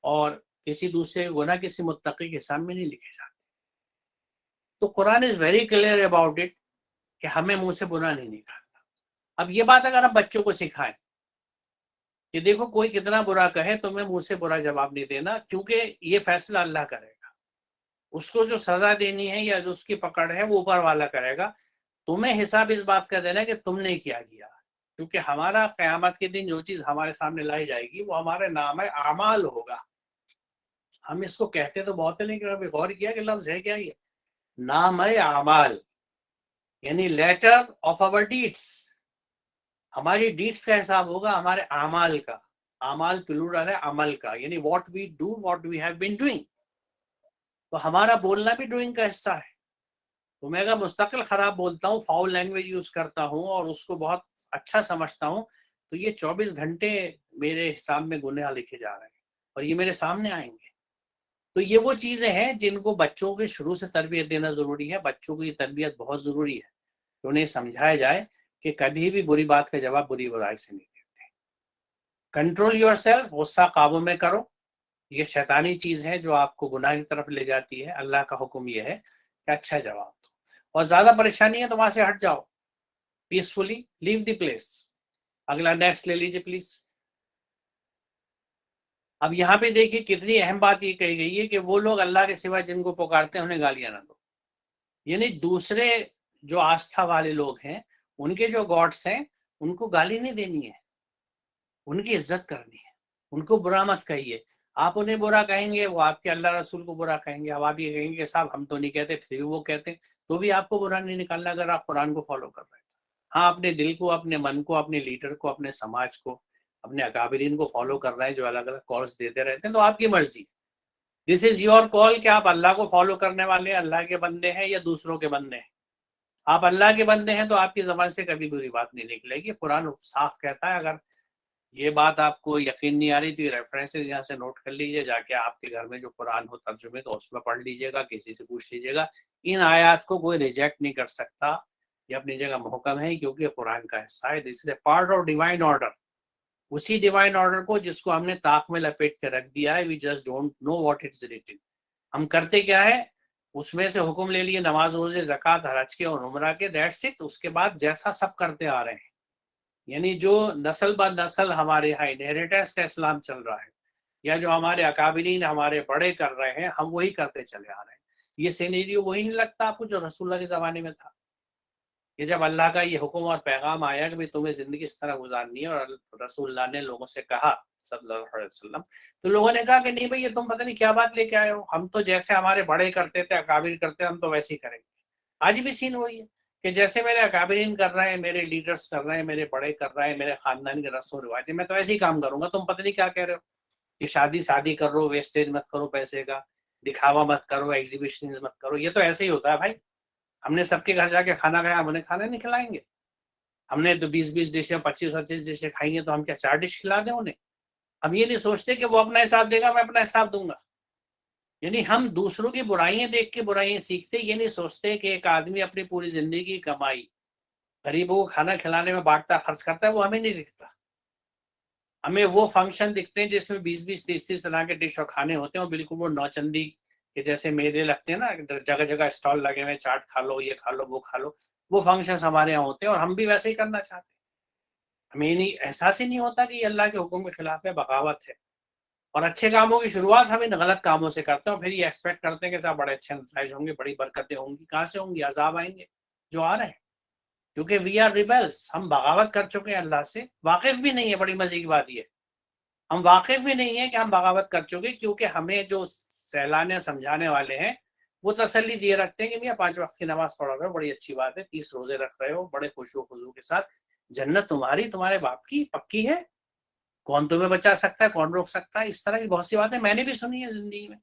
اور کسی دوسرے گناہ کسی متقی کے سامنے نہیں لکھے جاتے. تو Quran is very clear about it کہ ہمیں منہ سے برا نہیں نکالنا. اب یہ بات اگر ہم بچوں کو سکھائیں کہ دیکھو کوئی کتنا برا کہے تمہیں منہ سے برا جواب نہیں دینا, کیونکہ یہ فیصلہ اللہ کرے گا. اس کو جو سزا دینی ہے یا جو اس کی پکڑ ہے وہ اوپر والا کرے گا. تمہیں حساب اس بات کا دینا ہے کہ تم نے کیا کیا, کیونکہ ہمارا قیامت کے دن جو چیز ہمارے سامنے لائی جائے گی وہ ہمارے نام اعمال ہوگا. ہم اس کو کہتے تو بہت ہے, لیکن ابھی غور کیا کہ لفظ ہے کیا یہ نام اعمال, یعنی لیٹر آف آور ڈیڈس. ہماری ڈیڈس کا حساب ہوگا ہمارے اعمال کا. اعمال پلورل ہے عمل کا, یعنی what we do, what we have been doing. تو ہمارا بولنا بھی ڈوئنگ کا حصہ ہے. تو میں اگر مستقل خراب بولتا ہوں, فاؤل لینگویج یوز کرتا ہوں اور اس کو بہت اچھا سمجھتا ہوں, تو یہ 24 گھنٹے میرے حساب میں گناہ لکھے جا رہے ہیں اور یہ میرے سامنے آئیں گے. تو یہ وہ چیزیں ہیں جن کو بچوں کے شروع سے تربیت دینا ضروری ہے. بچوں کی تربیت بہت ضروری ہے کہ انہیں سمجھایا جائے کہ کبھی بھی بری بات کا جواب بری برائی سے نہیں دیتے. کنٹرول یور سیلف, غصہ قابو میں کرو. یہ شیطانی چیز ہے جو آپ کو گناہ کی طرف لے جاتی ہے. اللہ کا حکم یہ ہے کہ اچھا جواب دو, اور زیادہ پریشانی ہے تو وہاں سے ہٹ جاؤ, پیسفلی لیو دی پلیس. اگلا نیکسٹ لے لیجیے پلیز. اب یہاں پہ دیکھیے کتنی اہم بات یہ کہی گئی ہے کہ وہ لوگ اللہ کے سوا جن کو پکارتے ہیں انہیں گالیاں نہ دو. یعنی دوسرے جو آستھا والے لوگ ہیں, ان کے جو گاڈس ہیں, ان کو گالی نہیں دینی ہے, ان کی عزت کرنی ہے. ان کو برا مت کہیے. آپ انہیں برا کہیں گے, وہ آپ کے اللہ رسول کو برا کہیں گے. اب آپ یہ کہیں گے کہ صاحب ہم تو نہیں کہتے, پھر بھی وہ کہتے, تو بھی آپ کو برا نہیں نکالنا اگر آپ قرآن کو فالو کر رہے ہیں. ہاں, اپنے دل کو, اپنے من کو, اپنے لیڈر کو, اپنے سماج کو, اپنے اکابرین کو فالو کر رہے ہیں جو الگ الگ کالس دیتے رہتے ہیں, تو آپ کی مرضی. دس از یور کال کہ آپ اللہ کو فالو کرنے والے اللہ کے بندے ہیں یا دوسروں کے بندے ہیں. آپ اللہ کے بندے ہیں تو آپ کی زبان سے کبھی بری بات نہیں نکلے گی. قرآن صاف کہتا ہے. اگر یہ بات آپ کو یقین نہیں آ رہی تو یہ ریفرنسز یہاں سے نوٹ کر لیجئے, جا کے آپ کے گھر میں جو قرآن ہو ترجمے تو اس میں پڑھ لیجئے گا, کسی سے پوچھ لیجئے گا. ان آیات کو کوئی ریجیکٹ نہیں کر سکتا یہ اپنی جگہ محکم ہے کیونکہ قرآن کا حصہ ہے. This is a part of divine order. اسی ڈیوائن آرڈر کو جس کو ہم نے طاق میں لپیٹ کے رکھ دیا ہے, we just don't know what it is written. ہم کرتے کیا ہے, اس میں سے حکم لے لیے نماز روزے زکوٰۃ حج کے اور عمرہ کے, دیٹس اٹ. اس کے بعد جیسا سب کرتے آ رہے ہیں, یعنی جو نسل بعد نسل ہمارے یہاں انہیریٹنس کا اسلام چل رہا ہے, یا جو ہمارے اکابرین ہمارے بڑے کر رہے ہیں, ہم وہی کرتے چلے آ رہے ہیں. یہ سینیریو وہی نہیں لگتا آپ کو جو رسول اللہ کے زمانے میں تھا؟ کہ جب اللہ کا یہ حکم اور پیغام آیا کہ بھئی تمہیں زندگی اس طرح گزارنی ہے, اور رسول اللہ نے لوگوں سے کہا صلی اللہ علیہ وسلم, تو لوگوں نے کہا کہ نہیں بھئی یہ تم پتہ نہیں کیا بات لے کے آئے ہو, ہم تو جیسے ہمارے بڑے کرتے تھے, اکابر کرتے, ہم تو ویسے ہی کریں گے. آج بھی سین وہی ہے کہ جیسے میرے اکابرین کر رہے ہیں, میرے لیڈرز کر رہے ہیں, میرے بڑے کر رہے ہیں, میرے خاندان کے رسم و رواج, میں تو ایسے ہی کام کروں گا. تم پتہ نہیں کیا کہہ رہے ہو کہ شادی کرو, ویسٹیج مت کرو پیسے کا, دکھاوا مت کرو, ایگزیبیشن مت کرو. یہ تو ایسے ہی ہوتا ہے بھائی. ہم نے سب کے گھر جا کے کھانا کھایا, ہم انہیں کھانا نہیں کھلائیں گے؟ ہم نے تو 20 ڈشیں 25 ڈشیں کھائی ہیں, تو ہم کیا 4 ڈش کھلا دیں انہیں؟ ہم یہ نہیں سوچتے کہ وہ اپنا حساب دے گا, میں اپنا حساب دوں گا. یعنی ہم دوسروں کی برائیاں دیکھ کے برائیاں سیکھتے, یہ نہیں سوچتے کہ ایک آدمی اپنی پوری زندگی کی کمائی غریبوں کو کھانا کھلانے میں بانٹتا, خرچ کرتا ہے, وہ ہمیں نہیں دکھتا. ہمیں وہ فنکشن دکھتے ہیں جس میں 20 30 طرح کے ڈش اور کھانے ہوتے ہیں, اور بالکل وہ نوچندی کہ جیسے میلے لگتے ہیں نا, جگہ جگہ اسٹال لگے ہوئے, چاٹ کھا لو, یہ کھا لو, وہ کھا لو. وہ فنکشنز ہمارے یہاں ہوتے ہیں, اور ہم بھی ویسے ہی کرنا چاہتے ہیں. ہمیں نہیں احساس ہی نہیں ہوتا کہ یہ اللہ کے حکم کے خلاف ہے, بغاوت ہے. اور اچھے کاموں کی شروعات ہمیں غلط کاموں سے کرتے ہیں, اور پھر یہ ایکسپیکٹ کرتے ہیں کہ صاحب بڑے اچھے نتائج ہوں گے, بڑی برکتیں ہوں گی. کہاں سے ہوں گی؟ عذاب آئیں گے جو آ رہے ہیں, کیونکہ وی آر ریبلس. ہم بغاوت کر چکے ہیں اللہ سے, واقف بھی نہیں ہے. بڑی مزے کی بات یہ, ہم واقف بھی نہیں ہیں کہ ہم بغاوت کر چکے, کیونکہ ہمیں جو سہلانے سمجھانے والے ہیں وہ تسلی دیے رکھتے ہیں کہ میاں 5 وقت کی نماز پڑھ رہے ہو, بڑی اچھی بات ہے, 30 روزے رکھ رہے ہو, بڑے خشوع و خضوع کے ساتھ, جنت تمہاری, تمہارے باپ کی پکی ہے, کون تمہیں بچا سکتا ہے, کون روک سکتا ہے. اس طرح کی بہت سی باتیں میں نے بھی سنی ہیں زندگی میں.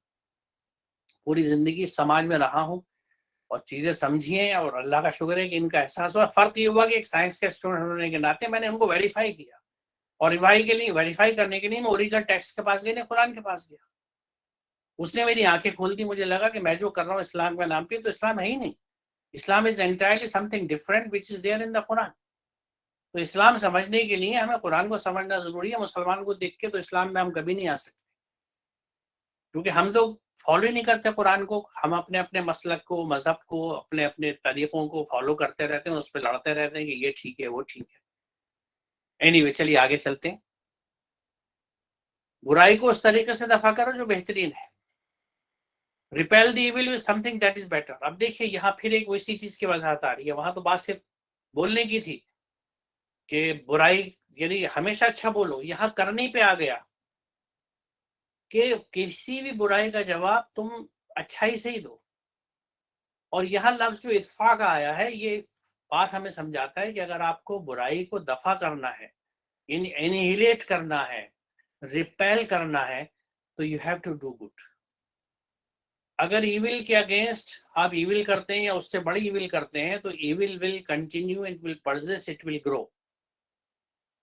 پوری زندگی سماج میں رہا ہوں اور چیزیں سمجھی ہیں, اور اللہ کا شکر ہے کہ ان کا احساس ہوا. فرق یہ ہوا کہ ایک سائنس کے اسٹوڈنٹ ہونے کے ناطے میں نے ان کو ویریفائی کیا, اور ویریفائی کرنے کے لیے میں اوریجنل ٹیکسٹ کے پاس گیا, نہیں قرآن کے پاس گیا. اس نے میری آنکھیں کھول دی. مجھے لگا کہ میں جو کر رہا ہوں اسلام کے نام پہ, تو اسلام ہے ہی نہیں. Islam is entirely something different which is there in the Quran. تو اسلام سمجھنے کے لیے ہمیں قرآن کو سمجھنا ضروری ہے. مسلمان کو دیکھ کے تو اسلام میں ہم کبھی نہیں آ سکتے, کیونکہ ہم لوگ فالو ہی نہیں کرتے قرآن کو. ہم اپنے اپنے مسلک کو, مذہب کو, اپنے اپنے طریقوں کو فالو کرتے رہتے ہیں, اس پہ لڑتے رہتے ہیں کہ یہ ٹھیک ہے, وہ ٹھیک ہے. اینی چلیے آگے چلتے ہیں. برائی کو اس طریقے سے دفع کرو جو بہترین ہے. Repel the evil with something that is better. اب دیکھیے یہاں پھر ایک ویسی چیز کی وضاحت آ رہی ہے. وہاں تو بات صرف بولنے کی تھی کہ برائی یعنی ہمیشہ اچھا بولو, یہاں کرنے پہ آ گیا کہ کسی بھی برائی کا جواب تم اچھائی سے ہی دو. اور یہاں لفظ جو ادفاع کا آیا ہے, یہ بات ہمیں سمجھاتا ہے کہ اگر آپ کو برائی کو دفع کرنا ہے, یعنی انہیلیٹ کرنا ہے, ریپیل کرنا ہے, تو you have to do good. اگر ایول کے اگینسٹ آپ ایول کرتے ہیں یا اس سے بڑی ایول کرتے ہیں, تو evil will continue, it will persist, it will grow.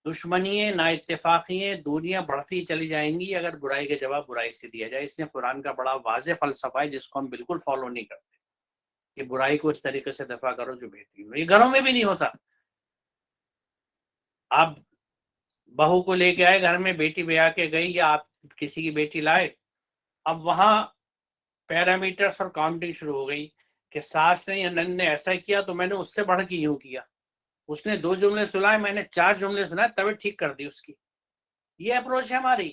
دشمنیاں, نا اتفاقیاں, دوریاں بڑھتی چلی جائیں گی اگر برائی کا جواب برائی سے دیا جائے. اس نے قرآن کا بڑا واضح فلسفہ ہے جس کو ہم بالکل فالو نہیں کرتے, کہ برائی کو اس طریقے سے دفع کرو جو بہترین ہو. یہ گھروں میں بھی نہیں ہوتا. آپ بہو کو لے کے آئے گھر میں, بیٹی بیاہ کے گئی, یا آپ کسی کی بیٹی لائے, اب وہاں پیرامیٹرز اور کاؤنٹنگ شروع ہو گئی کہ ساس نے یا نند نے ایسا کیا تو میں نے اس سے بڑھ کے یوں کیا. اس نے 2 جملے سنائے, میں نے 4 جملے سنائے, طبیعت ٹھیک کر دی اس کی. یہ اپروچ ہے ہماری.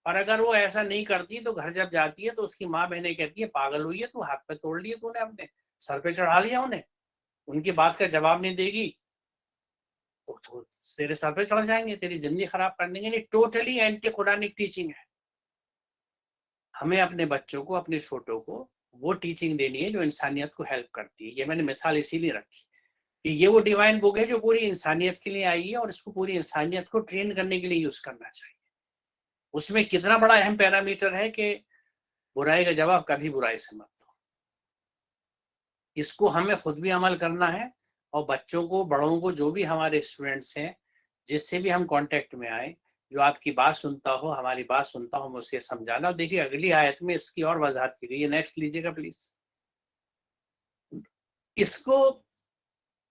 اور اگر وہ ایسا نہیں کرتی تو گھر جب جاتی ہے تو اس کی ماں بہنیں کہتی ہے پاگل ہوئی ہے تو, ہاتھ پہ توڑ لیے تو نے, اپنے سر پہ چڑھا لیا انہیں, ان کی بات کا جواب نہیں دے گی تو تیرے سر پہ چڑھ جائیں گے, تیری زندگی خراب کر دیں گے. یہ ٹوٹلی اینٹی قرآنک ٹیچنگ ہے. ہمیں اپنے بچوں کو, اپنے چھوٹوں کو وہ ٹیچنگ دینی ہے جو انسانیت کو ہیلپ کرتی ہے. یہ میں نے مثال اسی لیے رکھی کہ یہ وہ ڈیوائن بک ہے جو پوری انسانیت کے لیے آئی ہے, اور اس کو پوری انسانیت کو ٹرین کرنے کے لیے یوز کرنا چاہیے. اس میں کتنا بڑا اہم پیرامیٹر ہے کہ برائی کا جواب کبھی برائی سے مت دو. اس کو ہمیں خود بھی عمل کرنا ہے, اور بچوں کو, بڑوں کو, جو بھی ہمارے اسٹوڈنٹس ہیں, جس سے بھی ہم کانٹیکٹ میں آئیں, جو آپ کی بات سنتا ہو, ہماری بات سنتا ہو, ہم اسے سمجھانا. اور دیکھیے اگلی آیت میں اس کی اور وضاحت کی گئی ہے. نیکسٹ لیجیے گا پلیز. اس کو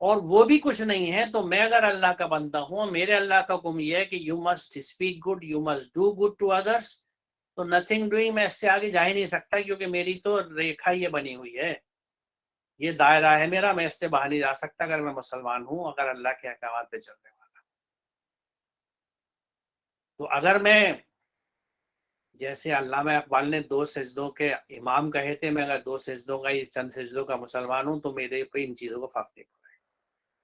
اور وہ بھی کچھ نہیں ہے، تو میں اگر اللہ کا بندہ ہوں، میرے اللہ کا حکم یہ ہے کہ you must speak good, you must do good to others, تو نتھنگ ڈوئنگ، میں اس سے آگے جا ہی نہیں سکتا، کیونکہ میری تو ریکھا یہ بنی ہوئی ہے، یہ دائرہ ہے میرا، میں اس سے باہر نہیں جا سکتا اگر میں مسلمان ہوں، اگر اللہ کے احکامات پہ چلنے والا۔ تو اگر میں، جیسے علامہ اقبال نے 2 سجدوں کے امام کہے تھے، میں اگر 2 سجدوں کا یا چند سجدوں کا مسلمان ہوں تو میرے پہ ان چیزوں کو فرق نہیں پڑے،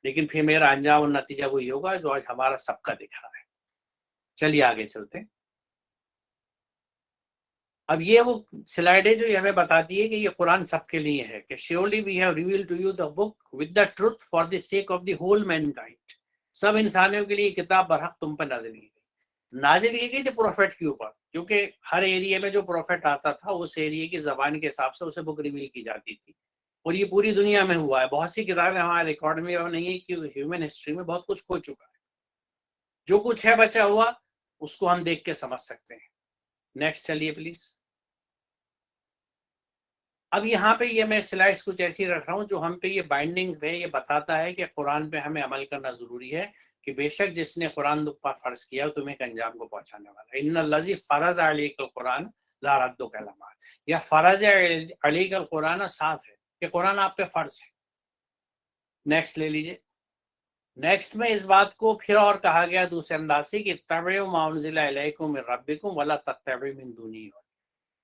لیکن پھر میرا انجام اور نتیجہ وہی ہوگا جو آج ہمارا سب کا دکھ رہا ہے۔ چلیے آگے چلتے ہیں۔ اب یہ وہ سلائڈ ہے جو یہ ہمیں بتاتی ہے کہ یہ قرآن سب کے لیے ہے، کہ surely we have revealed to you the book with the truth for the sake of the whole mankind، سب انسانوں کے لیے کتاب برحق تم پر نازل کی گئی، نازل کی گئی تھی پروفیٹ کے اوپر، کیونکہ ہر ایریے میں جو پروفیٹ آتا تھا اس ایریے کی زبان کے حساب سے اسے بک ریویل کی جاتی تھی، اور یہ پوری دنیا میں ہوا ہے۔ بہت سی کتابیں ہمارے ریکارڈ میں نہیں ہے، کہ ہیومن ہسٹری میں بہت کچھ ہو چکا ہے، جو کچھ ہے بچا ہوا اس کو ہم دیکھ کے سمجھ سکتے ہیں۔ نیکسٹ چلیے پلیز۔ اب یہاں پہ یہ میں سلائڈس کچھ ایسی رکھ رہا ہوں جو ہم پہ یہ بائنڈنگ ہے، یہ بتاتا ہے کہ قرآن پہ ہمیں عمل کرنا ضروری ہے، کہ بے شک جس نے قرآن پر فرض کیا تمہیں ایک انجام کو پہنچانے والا ہے۔ ان الذی فرض علیک القرآن لا رد کلمات، یا فرض علیک القرآن صاف ہے کہ قرآن آپ پہ فرض ہے۔ نیکسٹ لے لیجیے۔ نیکسٹ میں اس بات کو پھر اور کہا گیا دوسرے انداز سے کہ اتبعوا ما انزل الیکم من ربکم ولا تتبعوا من دونہ،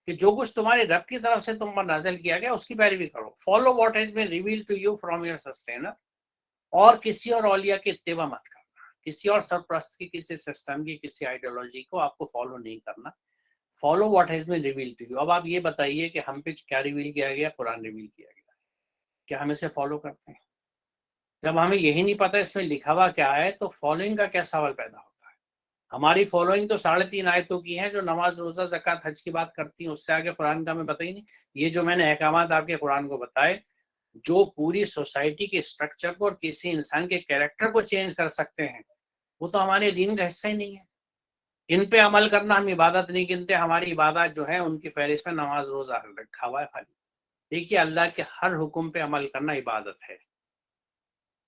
کہ جو کچھ تمہارے رب کی طرف سے تم پر نازل کیا گیا اس کی پیروی کرو، follow what has been revealed to you from your sustainer, اور کسی اور اولیاء کی اتباع مت کرنا، کسی اور سرپرست کی، کسی سسٹم کی، کسی آئیڈیالوجی کو آپ کو فالو نہیں کرنا، follow what has been revealed to you. اب آپ یہ بتائیے کہ ہم پہ کیا ریویل کیا گیا؟ قرآن ریویل کیا گیا، کیا ہم اسے فالو کرتے ہیں؟ جب ہمیں یہی نہیں پتہ اس میں لکھا ہوا کیا ہے تو فالوئنگ کا کیا سوال پیدا ہوتا ہے؟ ہماری فالوئنگ تو 3.5 آیتوں کی ہے جو نماز، روزہ، زکوٰۃ، حج کی بات کرتی ہیں، اس سے آگے قرآن کا ہمیں پتہ ہی نہیں۔ یہ جو میں نے احکامات آپ کے قرآن کو بتائے جو پوری سوسائٹی کے اسٹرکچر کو اور کسی انسان کے کیریکٹر کو چینج کر سکتے ہیں، وہ تو ہمارے دین کا حصہ ہی نہیں ہے۔ ان پہ عمل کرنا ہم عبادت نہیں گنتے، ہماری عبادت جو ہے ان کی فہرست میں نماز، روزہ رکھا ہوا ہے خالی۔ دیکھیے اللہ کے ہر حکم پہ عمل کرنا عبادت ہے۔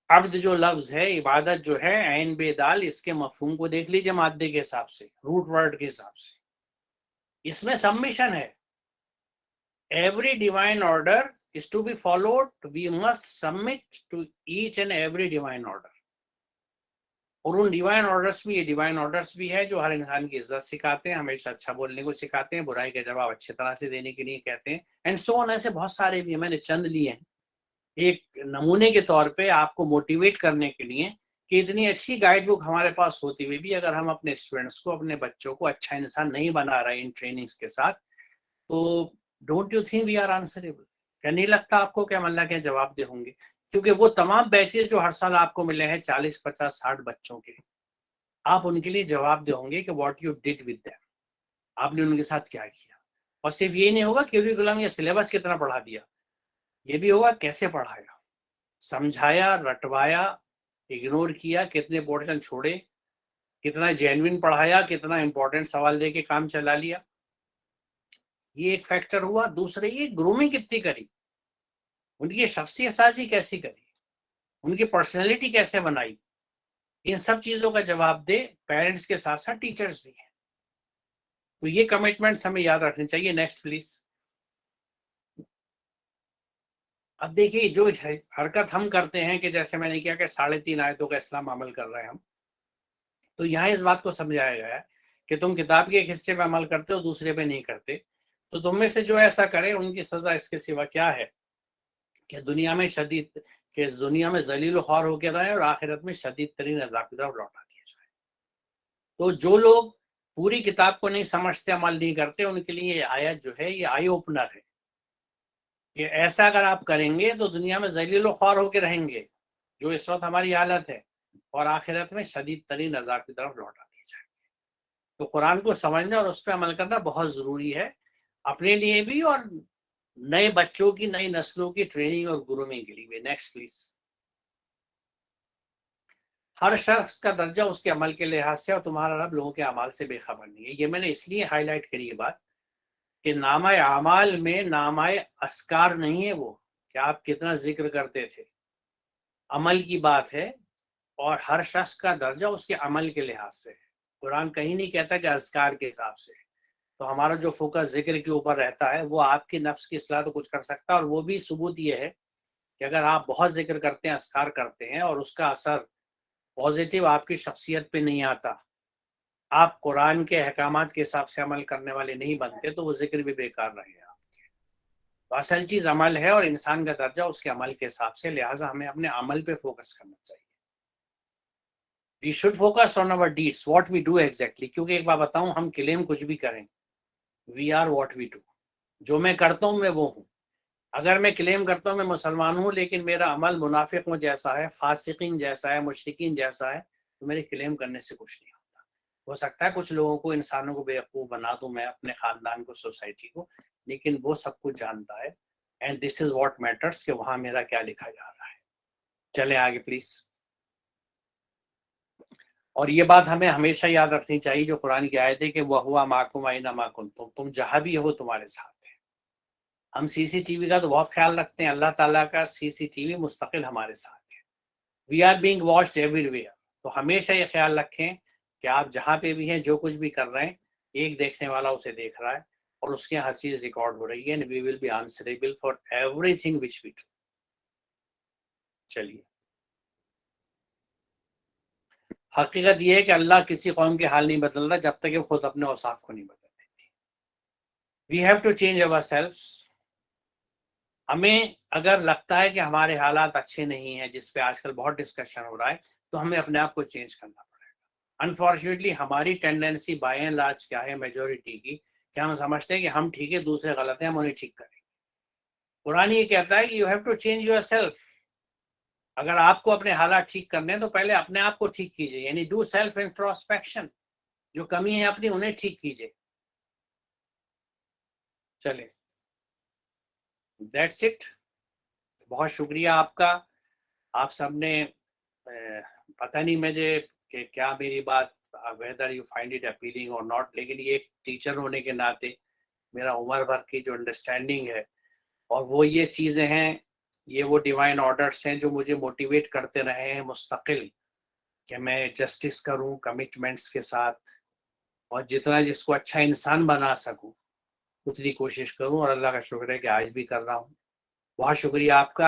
عبد جو لفظ ہے، عبادت جو ہے، عین بے دال، اس کے مفہوم کو دیکھ لیجیے مادے کے حساب سے، روٹ ورڈ کے حساب سے، اس میں سبمیشن ہے۔ Every divine order is to be followed, we must submit to each and every divine order، اور ان ڈیوائن آرڈرس بھی، یہ ڈیوائن آرڈرس بھی ہے جو ہر انسان کی عزت سکھاتے ہیں، ہمیشہ اچھا بولنے کو سکھاتے ہیں، برائی کے جواب اچھی طرح سے دینے کے لیے کہتے ہیں، اینڈ سو آن۔ ایسے بہت سارے بھی میں نے چند لیے ہیں ایک نمونے کے طور پہ آپ کو موٹیویٹ کرنے کے لیے، کہ اتنی اچھی گائیڈ بک ہمارے پاس ہوتی ہوئی بھی اگر ہم اپنے اسٹوڈنٹس کو، اپنے بچوں کو اچھا انسان نہیں بنا رہے ان ٹریننگز کے ساتھ، تو don't you think we are answerable? کیا نہیں لگتا آپ کو کہ ہم اللہ کے جواب دہ ہوں گے؟ کیونکہ وہ تمام بیچز جو ہر سال آپ کو ملے ہیں 40، 50، 60 بچوں کے، آپ ان کے لیے جواب دہ ہوں گے کہ what you did with them, آپ نے ان کے ساتھ کیا کیا۔ اور صرف یہ نہیں ہوگا کیریکولم یا سلیبس کتنا پڑھا دیا، یہ بھی ہوگا کیسے پڑھایا، سمجھایا، رٹوایا، اگنور کیا، کتنے پورشن چھوڑے، کتنا جینوین پڑھایا، کتنا امپورٹنٹ سوال دے کے کام چلا لیا، یہ ایک فیکٹر ہوا۔ دوسرے یہ گرومنگ کتنی کری، ان کی شخصیت سازی کیسی کری، ان کی پرسنالٹی کیسے بنائی، ان سب چیزوں کا جواب دے پیرنٹس کے ساتھ ساتھ ٹیچرز بھی ہیں۔ تو یہ کمٹمنٹس ہمیں یاد رکھنی چاہیے۔ Next please. اب دیکھیے جو حرکت ہم کرتے ہیں کہ جیسے میں نے کیا کہ 3.5 آیتوں کا اسلام عمل کر رہے ہیں ہم، تو یہاں اس بات کو سمجھایا گیا ہے کہ تم کتاب کے ایک حصے پہ عمل کرتے ہو، دوسرے پہ نہیں کرتے، تو تم میں سے جو ایسا کرے ان کی سزا اس کے سوا کیا ہے کہ دنیا میں ذلیل و خوار ہو کے رہے اور آخرت میں شدید ترین عذاب کی طرف لوٹا دیا جائے۔ تو جو لوگ پوری کتاب کو نہیں سمجھتے، عمل نہیں کرتے، ان کے لیے یہ آیت جو ہے یہ آئی اوپنر ہے کہ ایسا اگر آپ کریں گے تو دنیا میں ذلیل و خوار ہو کے رہیں گے، جو اس وقت ہماری حالت ہے، اور آخرت میں شدید ترین عذاب کی طرف لوٹا دیے جائیں گے۔ تو قرآن کو سمجھنا اور اس پہ عمل کرنا بہت ضروری ہے، اپنے لیے بھی اور نئے بچوں کی، نئی نسلوں کی ٹریننگ اور گرومنگ کے لیے بھی۔ Next please. ہر شخص کا درجہ اس کے عمل کے لحاظ سے، اور تمہارا رب لوگوں کے اعمال سے بے خبر نہیں ہے۔ یہ میں نے اس لیے ہائی لائٹ کری یہ بات کہ نامہ اعمال میں نامہ اسکار نہیں ہے وہ کہ آپ کتنا ذکر کرتے تھے، عمل کی بات ہے اور ہر شخص کا درجہ اس کے عمل کے لحاظ سے ہے. قرآن کہیں نہیں کہتا کہ اذکار کے حساب سے. تو ہمارا جو فوکس ذکر کے اوپر رہتا ہے وہ آپ کی نفس کی اصلاح تو کچھ کر سکتا ہے, اور وہ بھی ثبوت یہ ہے کہ اگر آپ بہت ذکر کرتے ہیں, اذکار کرتے ہیں اور اس کا اثر پازیٹیو آپ کی شخصیت پہ نہیں آتا, آپ قرآن کے احکامات کے حساب سے عمل کرنے والے نہیں بنتے, تو وہ ذکر بھی بیکار رہے گا آپ کے. تو اصل چیز عمل ہے اور انسان کا درجہ اس کے عمل کے حساب سے, لہٰذا ہمیں اپنے عمل پہ فوکس کرنا چاہیے. We should focus on our deeds, what we do exactly. کیونکہ ایک بات بتاؤں, ہم کلیم کچھ بھی کریں, we are what we do. جو میں کرتا ہوں میں وہ ہوں. اگر میں کلیم کرتا ہوں میں مسلمان ہوں لیکن میرا عمل منافقوں جیسا ہے, فاسقین جیسا ہے, مشرکین جیسا ہے, تو میرے کلیم کرنے سے کچھ نہیں ہوتا. ہو سکتا ہے کچھ لوگوں کو, انسانوں کو بیوقوف بنا دوں میں, اپنے خاندان کو, سوسائٹی کو, لیکن وہ سب کچھ جانتا ہے. And this is what matters, کہ وہاں میرا کیا لکھا جا رہا ہے. چلیں آگے پلیز. اور یہ بات ہمیں ہمیشہ یاد رکھنی چاہیے جو قرآن کی آیت ہے کہ وَهُوَ مَعَكُمْ أَيْنَمَا كُنْتُمْ, تم جہاں بھی ہو تمہارے ساتھ ہے. ہم سی سی ٹی وی کا تو بہت خیال رکھتے ہیں, اللہ تعالیٰ کا سی سی ٹی وی مستقل ہمارے ساتھ ہے. We are being watched everywhere. تو ہمیشہ یہ خیال رکھیں کہ آپ جہاں پہ بھی ہیں, جو کچھ بھی کر رہے ہیں, ایک دیکھنے والا اسے دیکھ رہا ہے اور اس کے ہر چیز ریکارڈ ہو رہی ہے. And we will be answerable for everything which we do. چلیے, حقیقت یہ ہے کہ اللہ کسی قوم کے حال نہیں بدلتا جب تک کہ خود اپنے اوصاف کو نہیں بدل دیتی. We have to change ourselves. ہمیں اگر لگتا ہے کہ ہمارے حالات اچھے نہیں ہیں, جس پہ آج کل بہت ڈسکشن ہو رہا ہے, تو ہمیں اپنے آپ کو چینج کرنا پڑے گا. انفارچونیٹلی ہماری ٹینڈنسی بائی اینڈ لارج کیا ہے, میجورٹی کی, کہ ہم سمجھتے ہیں کہ ہم ٹھیک ہے, دوسرے غلط ہیں, ہم انہیں ٹھیک کریں گے. قرآن یہ کہتا ہے کہ you have to change yourself. اگر آپ کو اپنے حالات ٹھیک کرنے ہیں تو پہلے اپنے آپ کو ٹھیک کیجیے, یعنی ڈو سیلف انٹروسپیکشن. جو کمی ہے اپنی انہیں ٹھیک کیجیے. چلے, دیٹس اٹ. بہت شکریہ آپ کا. آپ سب نے پتہ نہیں مجھے کہ کیا میری بات whether you find it appealing or not, لیکن یہ ایک ٹیچر ہونے کے ناطے میرا عمر بھر کی جو انڈرسٹینڈنگ ہے, اور وہ یہ چیزیں ہیں, یہ وہ ڈیوائن آرڈرس ہیں جو مجھے موٹیویٹ کرتے رہے ہیں مستقل, کہ میں جسٹس کروں کمٹمنٹس کے ساتھ, اور جتنا جس کو اچھا انسان بنا سکوں اتنی کوشش کروں, اور اللہ کا شکر ہے کہ آج بھی کر رہا ہوں. بہت شکریہ آپ کا.